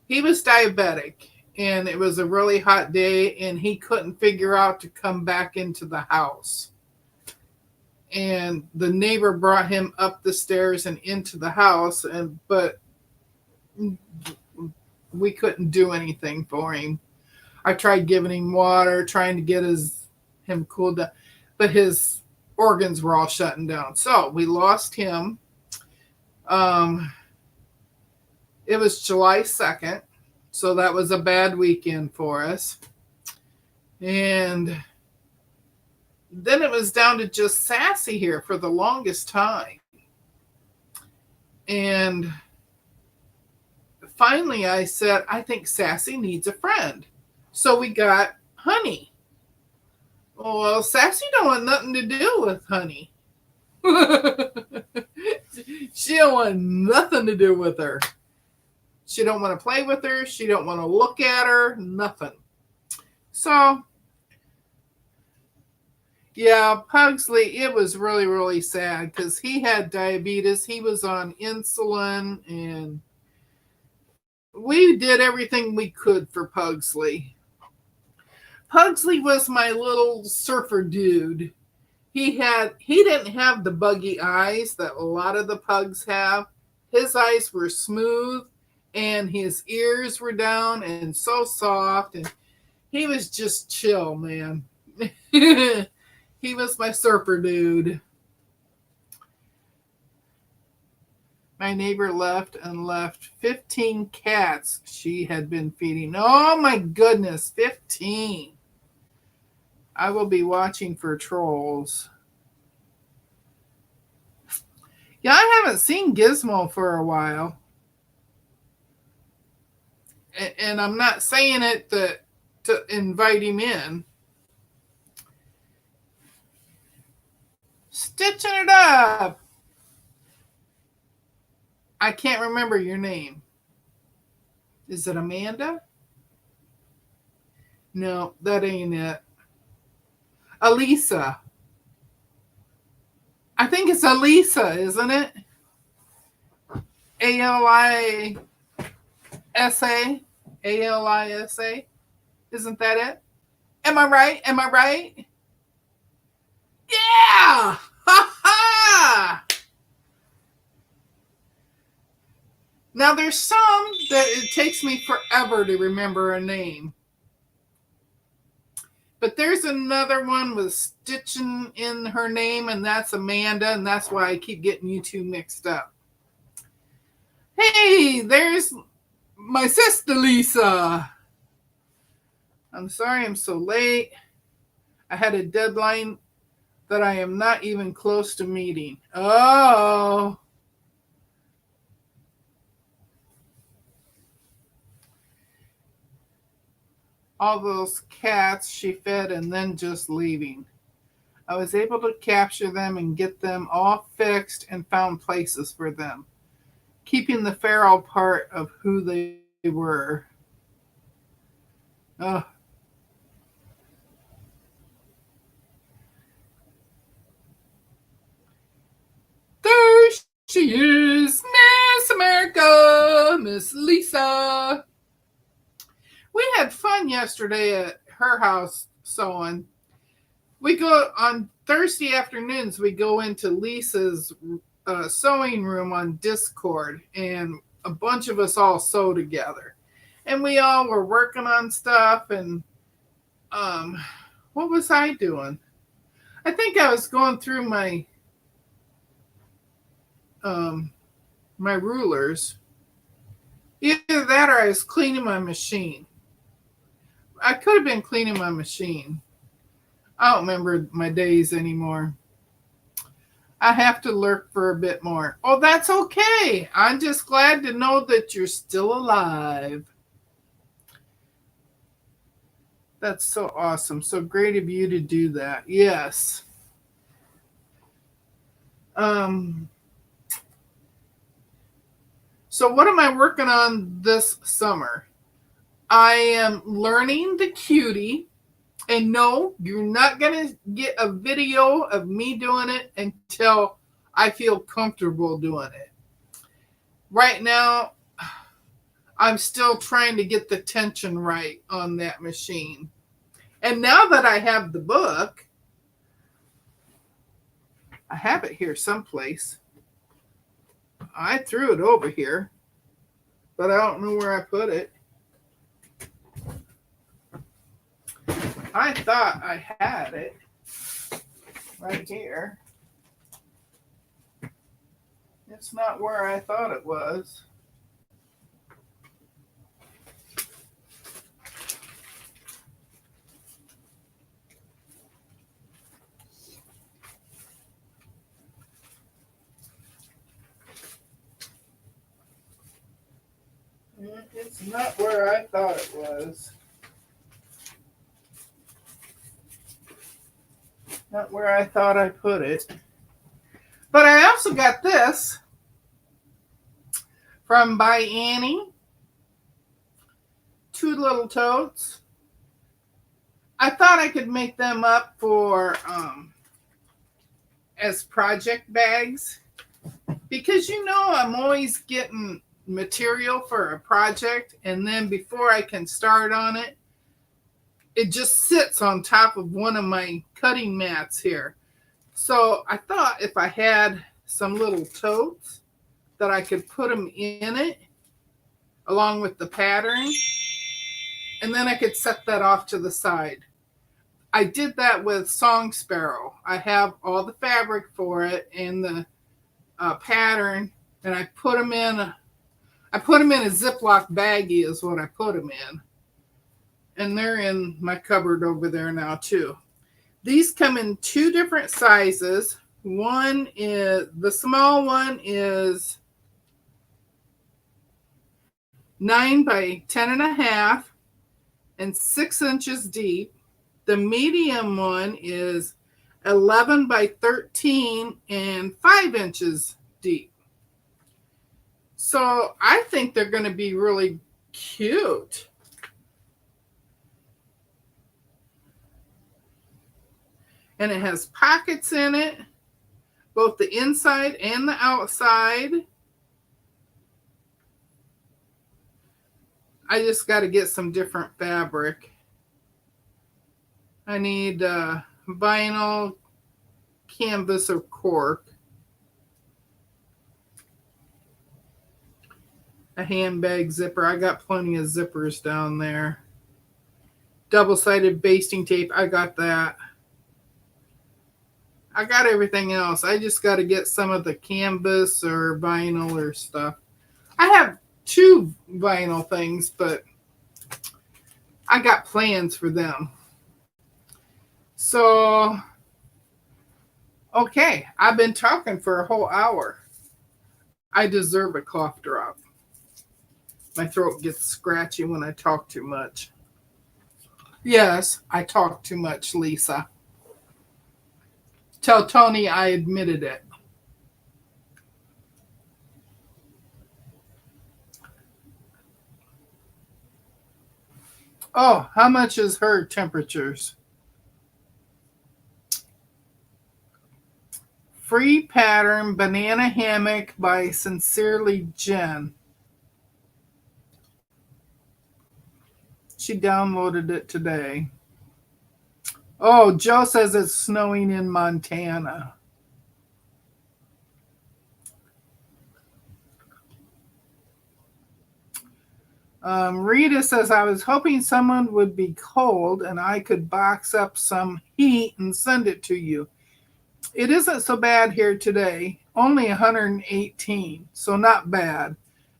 He was diabetic, and it was a really hot day, and he couldn't figure out to come back into the house. And the neighbor brought him up the stairs and into the house, but we couldn't do anything for him. I tried giving him water, trying to get him cooled down, but his organs were all shutting down. So we lost him. It was July 2nd, so that was a bad weekend for us. And then it was down to just Sassy here for the longest time. And finally I said, I think Sassy needs a friend. So we got Honey. Well, Sassy don't want nothing to do with Honey. She don't want nothing to do with her. She don't want to play with her. She don't want to look at her. Nothing. So, yeah, Pugsley, it was really, really sad because he had diabetes. He was on insulin, and we did everything we could for Pugsley. Pugsley was my little surfer dude. He didn't have the buggy eyes that a lot of the pugs have. His eyes were smooth and his ears were down and so soft, and he was just chill, man. He was my surfer dude. My neighbor left 15 cats she had been feeding. Oh my goodness, 15. I will be watching for trolls. Yeah, I haven't seen Gizmo for a while. And I'm not saying it to invite him in. Stitching it up. I can't remember your name. Is it Amanda? No, that ain't it. Alisa. I think it's Alisa, isn't it? Alisa. Alisa. Isn't that it? Am I right? Am I right? Yeah! Ha ha! Now there's some that it takes me forever to remember a name. But there's another one with stitching in her name, and that's Amanda, and that's why I keep getting you two mixed up. Hey, there's my sister Lisa. I'm sorry I'm so late. I had a deadline that I am not even close to meeting. Oh. All those cats she fed and then just leaving. I was able to capture them and get them all fixed and found places for them, keeping the feral part of who they were. Oh. There she is, Miss America, Miss Lisa. We had fun yesterday at her house sewing. We go on Thursday afternoons, we go into Lisa's sewing room on Discord, and a bunch of us all sew together. And we all were working on stuff, and what was I doing? I think I was going through my my rulers. Either that or I was cleaning my machine. I could have been cleaning my machine. I don't remember my days anymore. I have to lurk for a bit more. Oh, that's okay. I'm just glad to know that you're still alive. That's so awesome. So great of you to do that. Yes. So what am I working on this summer? I am learning the cutie. And no, you're not going to get a video of me doing it until I feel comfortable doing it. Right now, I'm still trying to get the tension right on that machine. And now that I have the book, I have it here someplace. I threw it over here, but I don't know where I put it. I thought I had it right here. It's not where I thought it was. It's not where I thought it was. Not where I thought I put it. But I also got this from By Annie. 2 little totes. I thought I could make them up for as project bags. Because I'm always getting material for a project, and then before I can start on it, it just sits on top of one of my cutting mats here. So I thought if I had some little totes that I could put them in it along with the pattern, and then I could set that off to the side. I did that with Song Sparrow. I have all the fabric for it and the pattern, and I put them in. I put them in a Ziploc baggie is what I put them in, and they're in my cupboard over there now too. These come in two different sizes. One is the small one is 9 by 10.5 and 6 inches deep. The medium one is 11 by 13 and 5 inches deep. So I think they're going to be really cute. And it has pockets in it, both the inside and the outside. I just got to get some different fabric. I need vinyl, canvas, or cork. A handbag zipper. I got plenty of zippers down there. Double-sided basting tape. I got that. I got everything else. I just got to get some of the canvas or vinyl or stuff. I have 2 vinyl things, but I got plans for them. So, okay, I've been talking for a whole hour. I deserve a cough drop. My throat gets scratchy when I talk too much. Yes, I talk too much, Lisa. Tell Tony I admitted it. Oh, how much is her temperatures? Free pattern banana hammock by Sincerely Jen. She downloaded it today. Oh, Joe says it's snowing in Montana. Rita says, I was hoping someone would be cold and I could box up some heat and send it to you. It isn't so bad here today, only 118, so not bad.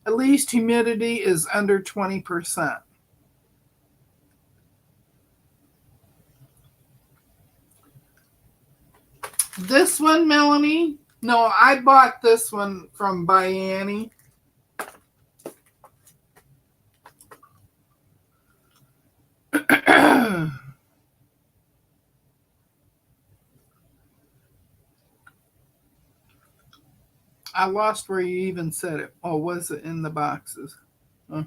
At least humidity is under 20%. This one, Melanie? No, I bought this one from Bianni. I lost where you even said it. Oh, was it in the boxes? The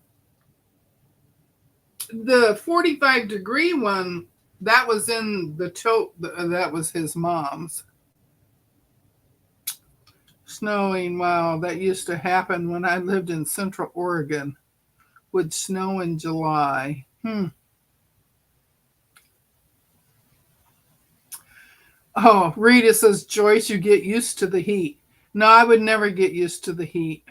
45-degree one, that was in the tote. That was his mom's. Snowing, wow, that used to happen when I lived in Central Oregon. Would snow in July. Oh, Rita says, Joyce, you get used to the heat. No, I would never get used to the heat.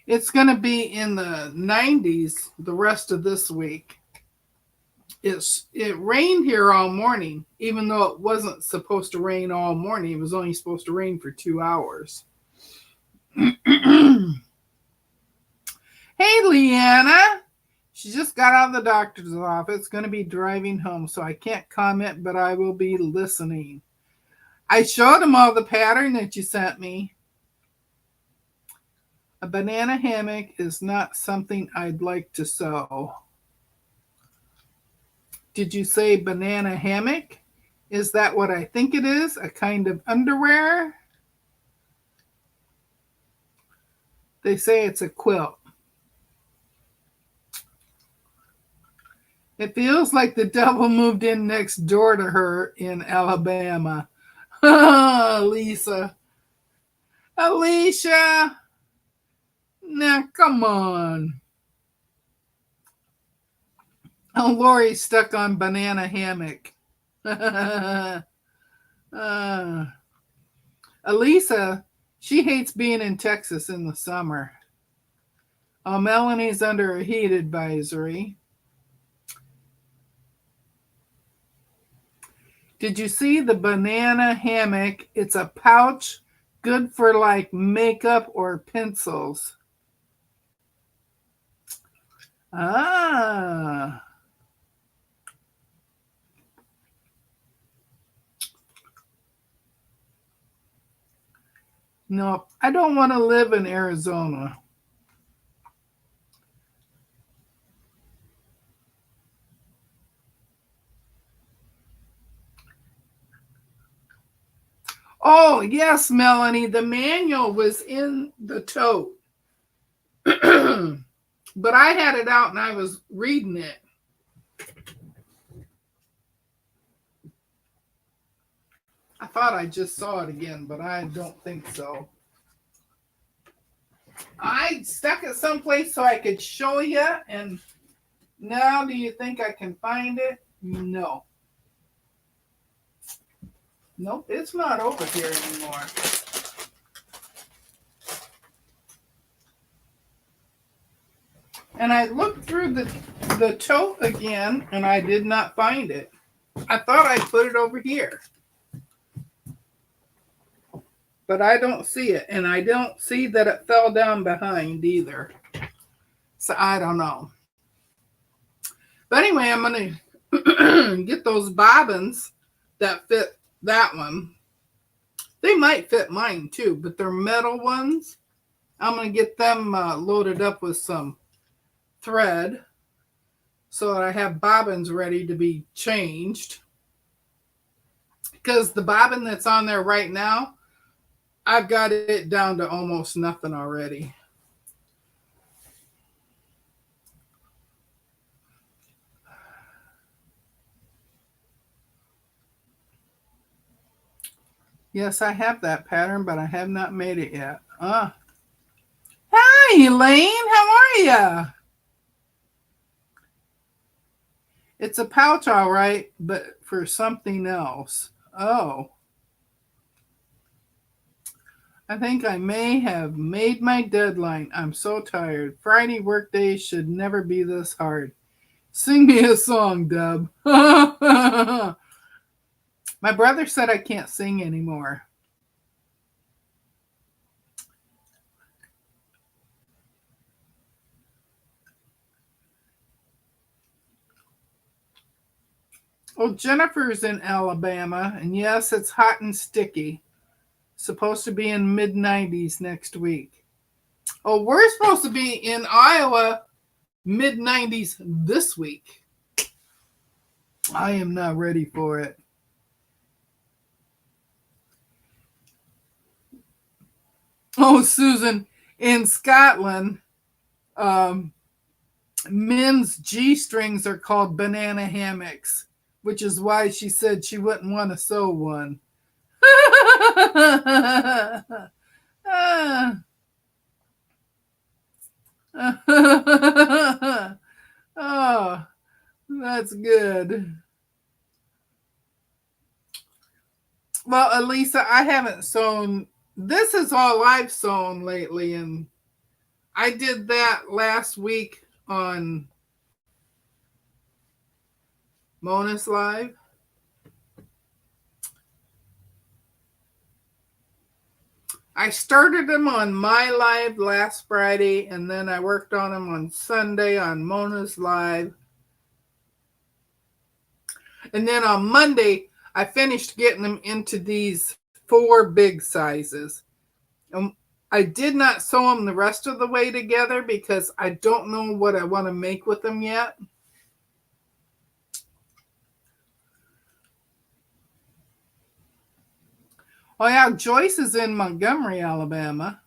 It's going to be in the 90s the rest of this week. It rained here all morning, even though it wasn't supposed to rain all morning. It was only supposed to rain for 2 hours. Hey, Leanna. She just got out of the doctor's office. Going to be driving home, so I can't comment, but I will be listening. I showed him all the pattern that you sent me. A banana hammock is not something I'd like to sew. Did you say banana hammock? Is that what I think it is? A kind of underwear? They say it's a quilt. It feels like the devil moved in next door to her in Alabama. Lisa. Alicia. Now, come on. Oh, Lori's stuck on banana hammock. uh, Elisa, she hates being in Texas in the summer. Melanie's under a heat advisory. Did you see the banana hammock? It's a pouch good for like makeup or pencils. Ah. No, I don't want to live in Arizona. Oh, yes, Melanie, the manual was in the tote. But I had it out and I was reading it. I thought I just saw it again, but I don't think so. I stuck it someplace so I could show you, and now do you think I can find it? No. Nope, it's not over here anymore. And I looked through the tote again, and I did not find it. I thought I put it over here. But I don't see it, and I don't see that it fell down behind either. So I don't know. But anyway, I'm going to get those bobbins that fit that one. They might fit mine too, but they're metal ones. I'm going to get them loaded up with some thread so that I have bobbins ready to be changed. Because the bobbin that's on there right now, I've got it down to almost nothing already. Yes, I have that pattern, but I have not made it yet. Hi, Elaine. How are you? It's a pouch, all right, but for something else. Oh. I think I may have made my deadline. I'm so tired. Friday workday should never be this hard. Sing me a song, Deb. My brother said I can't sing anymore. Oh, Jennifer's in Alabama, and yes, it's hot and sticky. Supposed to be in mid-90s next week. Oh, we're supposed to be in Iowa mid-90s this week. I am not ready for it. Oh, Susan, in Scotland, men's G-strings are called banana hammocks, which is why she said she wouldn't want to sew one. Oh, that's good. Well, Elisa, I haven't sewn. This is all I've sewn lately, and I did that last week on Mona's Live. I started them on my live last Friday, and then I worked on them on Sunday on Mona's Live. And then on Monday, I finished getting them into these 4 big sizes. I did not sew them the rest of the way together because I don't know what I want to make with them yet. Oh yeah, Joyce is in Montgomery, Alabama.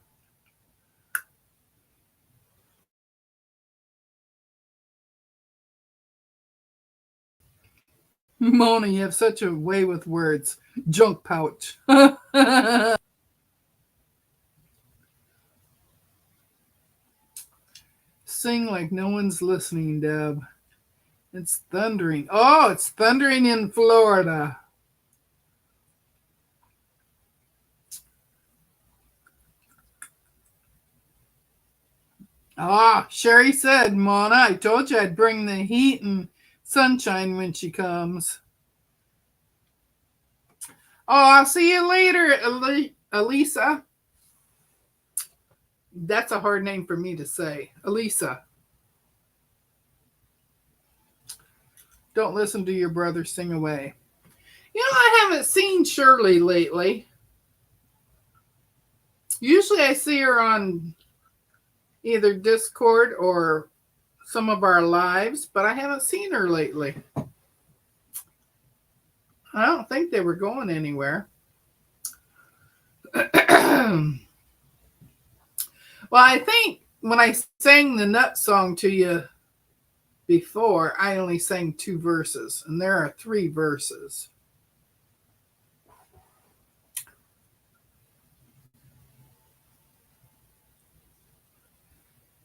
Mona, you have such a way with words. Junk pouch. sing like no one's listening, Deb. It's thundering. Oh, it's thundering in Florida. Ah, Sherry said, Mona, I told you I'd bring the heat and sunshine when she comes. Oh, I'll see you later, Elisa. That's a hard name for me to say. Elisa. Don't listen to your brother sing away. You know, I haven't seen Shirley lately. Usually I see her on either Discord or some of our lives, but I haven't seen her lately. I don't think they were going anywhere. Well, I think when I sang the Nut song to you before, I only sang 2 verses, and there are 3 verses.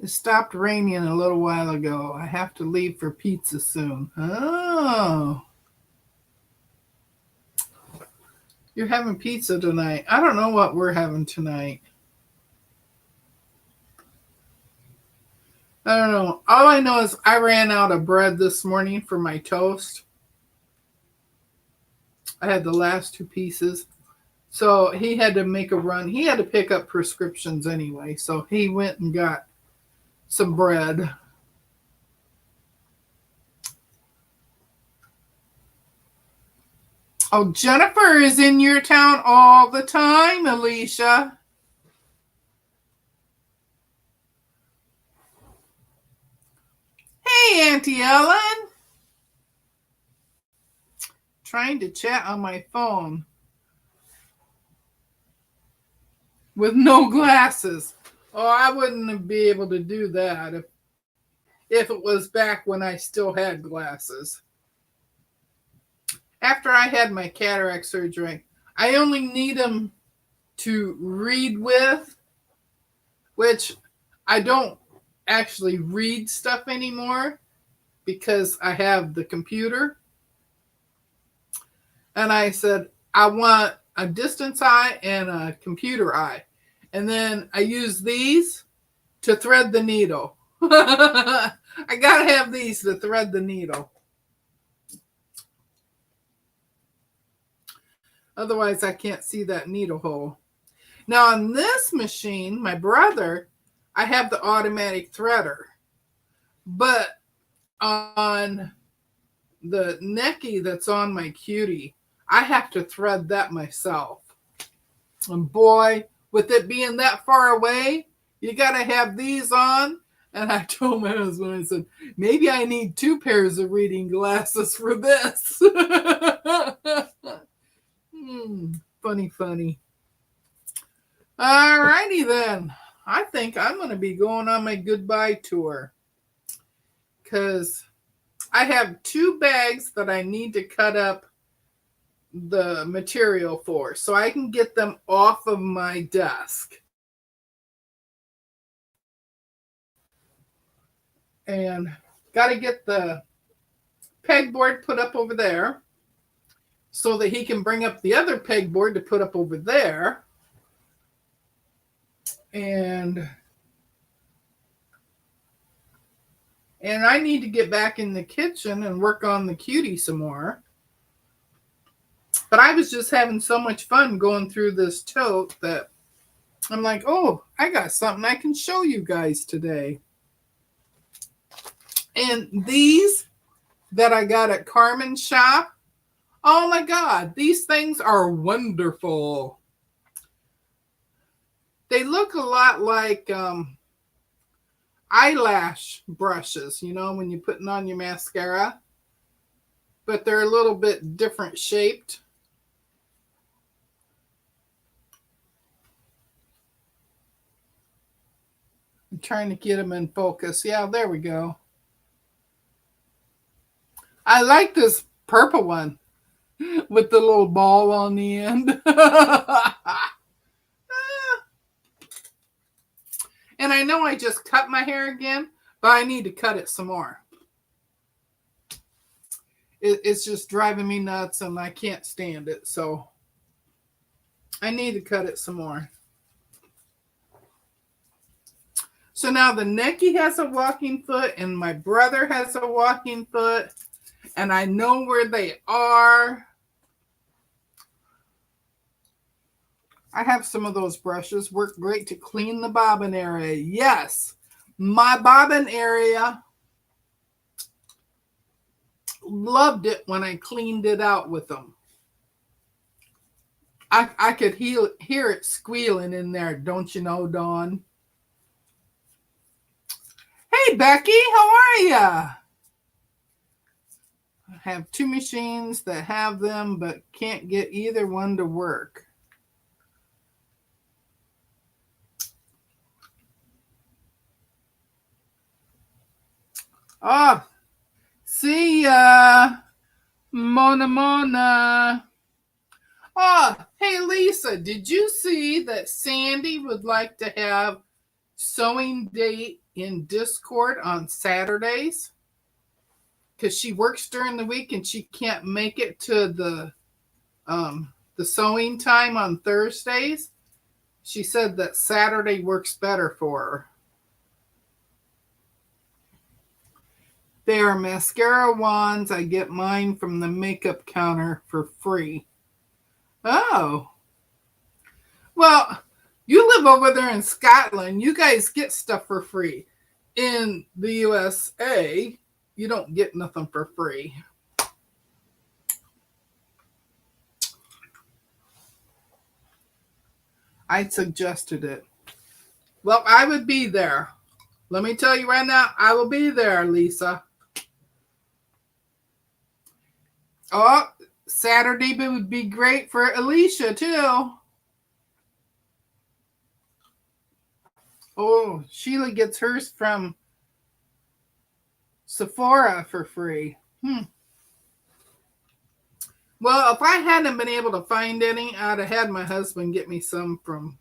It stopped raining a little while ago. I have to leave for pizza soon. Oh. You're having pizza tonight. I don't know what we're having tonight. I don't know. All I know is I ran out of bread this morning for my toast. I had the last 2 pieces. So he had to make a run. He had to pick up prescriptions anyway. So he went and got some bread. Oh, Jennifer is in your town all the time, Alicia. Hey, Auntie Ellen. Trying to chat on my phone with no glasses. Oh, I wouldn't be able to do that if it was back when I still had glasses. After I had my cataract surgery, I only need them to read with, which I don't actually read stuff anymore because I have the computer. And I said, I want a distance eye and a computer eye. And then I use these to thread the needle. I got to have these to thread the needle. Otherwise, I can't see that needle hole. Now, on this machine, my brother, I have the automatic threader. But on the necky that's on my cutie, I have to thread that myself. And boy, with it being that far away, you got to have these on. And I told my husband, I said, maybe I need 2 pairs of reading glasses for this. Funny. All righty then. I think I'm going to be going on my goodbye tour. Because I have 2 bags that I need to cut up the material for. So I can get them off of my desk. And got to get the pegboard put up over there so that he can bring up the other pegboard to put up over there. And I need to get back in the kitchen and work on the cutie some more. But I was just having so much fun going through this tote that I'm like, oh, I got something I can show you guys today. And these that I got at Carmen's shop, oh my God, these things are wonderful. They look a lot like eyelash brushes, you know, when you're putting on your mascara. But they're a little bit different shaped. I'm trying to get them in focus. Yeah, there we go. I like this purple one with the little ball on the end. And I know I just cut my hair again, But I need to cut it some more. It's just driving me nuts and I can't stand it. So I need to cut it some more. So now the Necky has a walking foot and my brother has a walking foot. And I know where they are. I have some of those brushes. Work great to clean the bobbin area. Yes, my bobbin area. Loved it when I cleaned it out with them. I could hear it squealing in there, don't you know, Dawn? Hey, Becky, how are ya? I have two machines that have them, but can't get either one to work. Oh, see ya, Mona. Oh, hey, Lisa, did you see that Sandy would like to have sewing date in Discord on Saturdays? Because she works during the week and she can't make it to the sewing time on Thursdays. She said that Saturday works better for her. They are mascara wands. I get mine from the makeup counter for free. Oh. Well, you live over there in Scotland. You guys get stuff for free. In the USA, you don't get nothing for free. I suggested it. Well, I would be there. Let me tell you right now, I will be there, Lisa. Oh, Saturday would be great for Alicia, too. Oh, Sheila gets hers from Sephora for free. Well, if I hadn't been able to find any, I'd have had my husband get me some from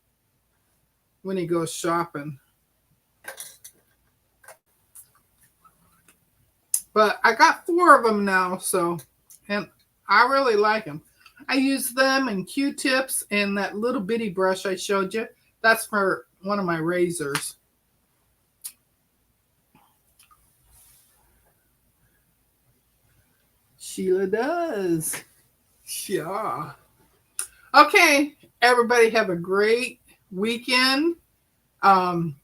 when he goes shopping. But I got 4 of them now, and I really like them. I use them and Q-tips and that little bitty brush I showed you. That's for one of my razors. Sheila does. Yeah. Okay, everybody have a great weekend. None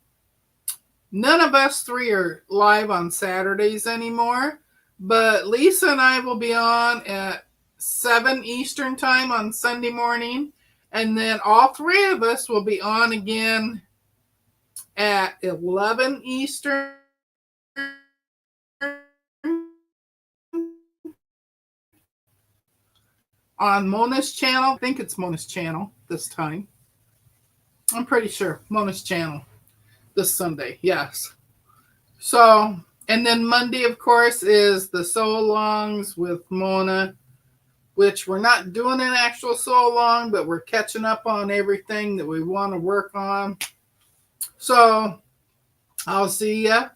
of us 3 are live on Saturdays anymore, but Lisa and I will be on at 7 Eastern time on Sunday morning, and then all 3 of us will be on again at 11 Eastern on Mona's channel. I think it's Mona's channel this time. I'm pretty sure Mona's channel this Sunday. Yes. So, and then Monday, of course, is the sew-alongs with Mona, which we're not doing an actual sew-along, but we're catching up on everything that we want to work on. So, I'll see ya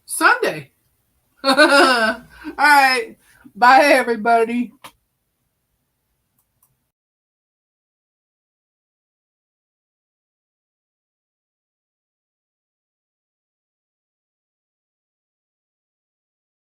Sunday. All right. Bye, everybody.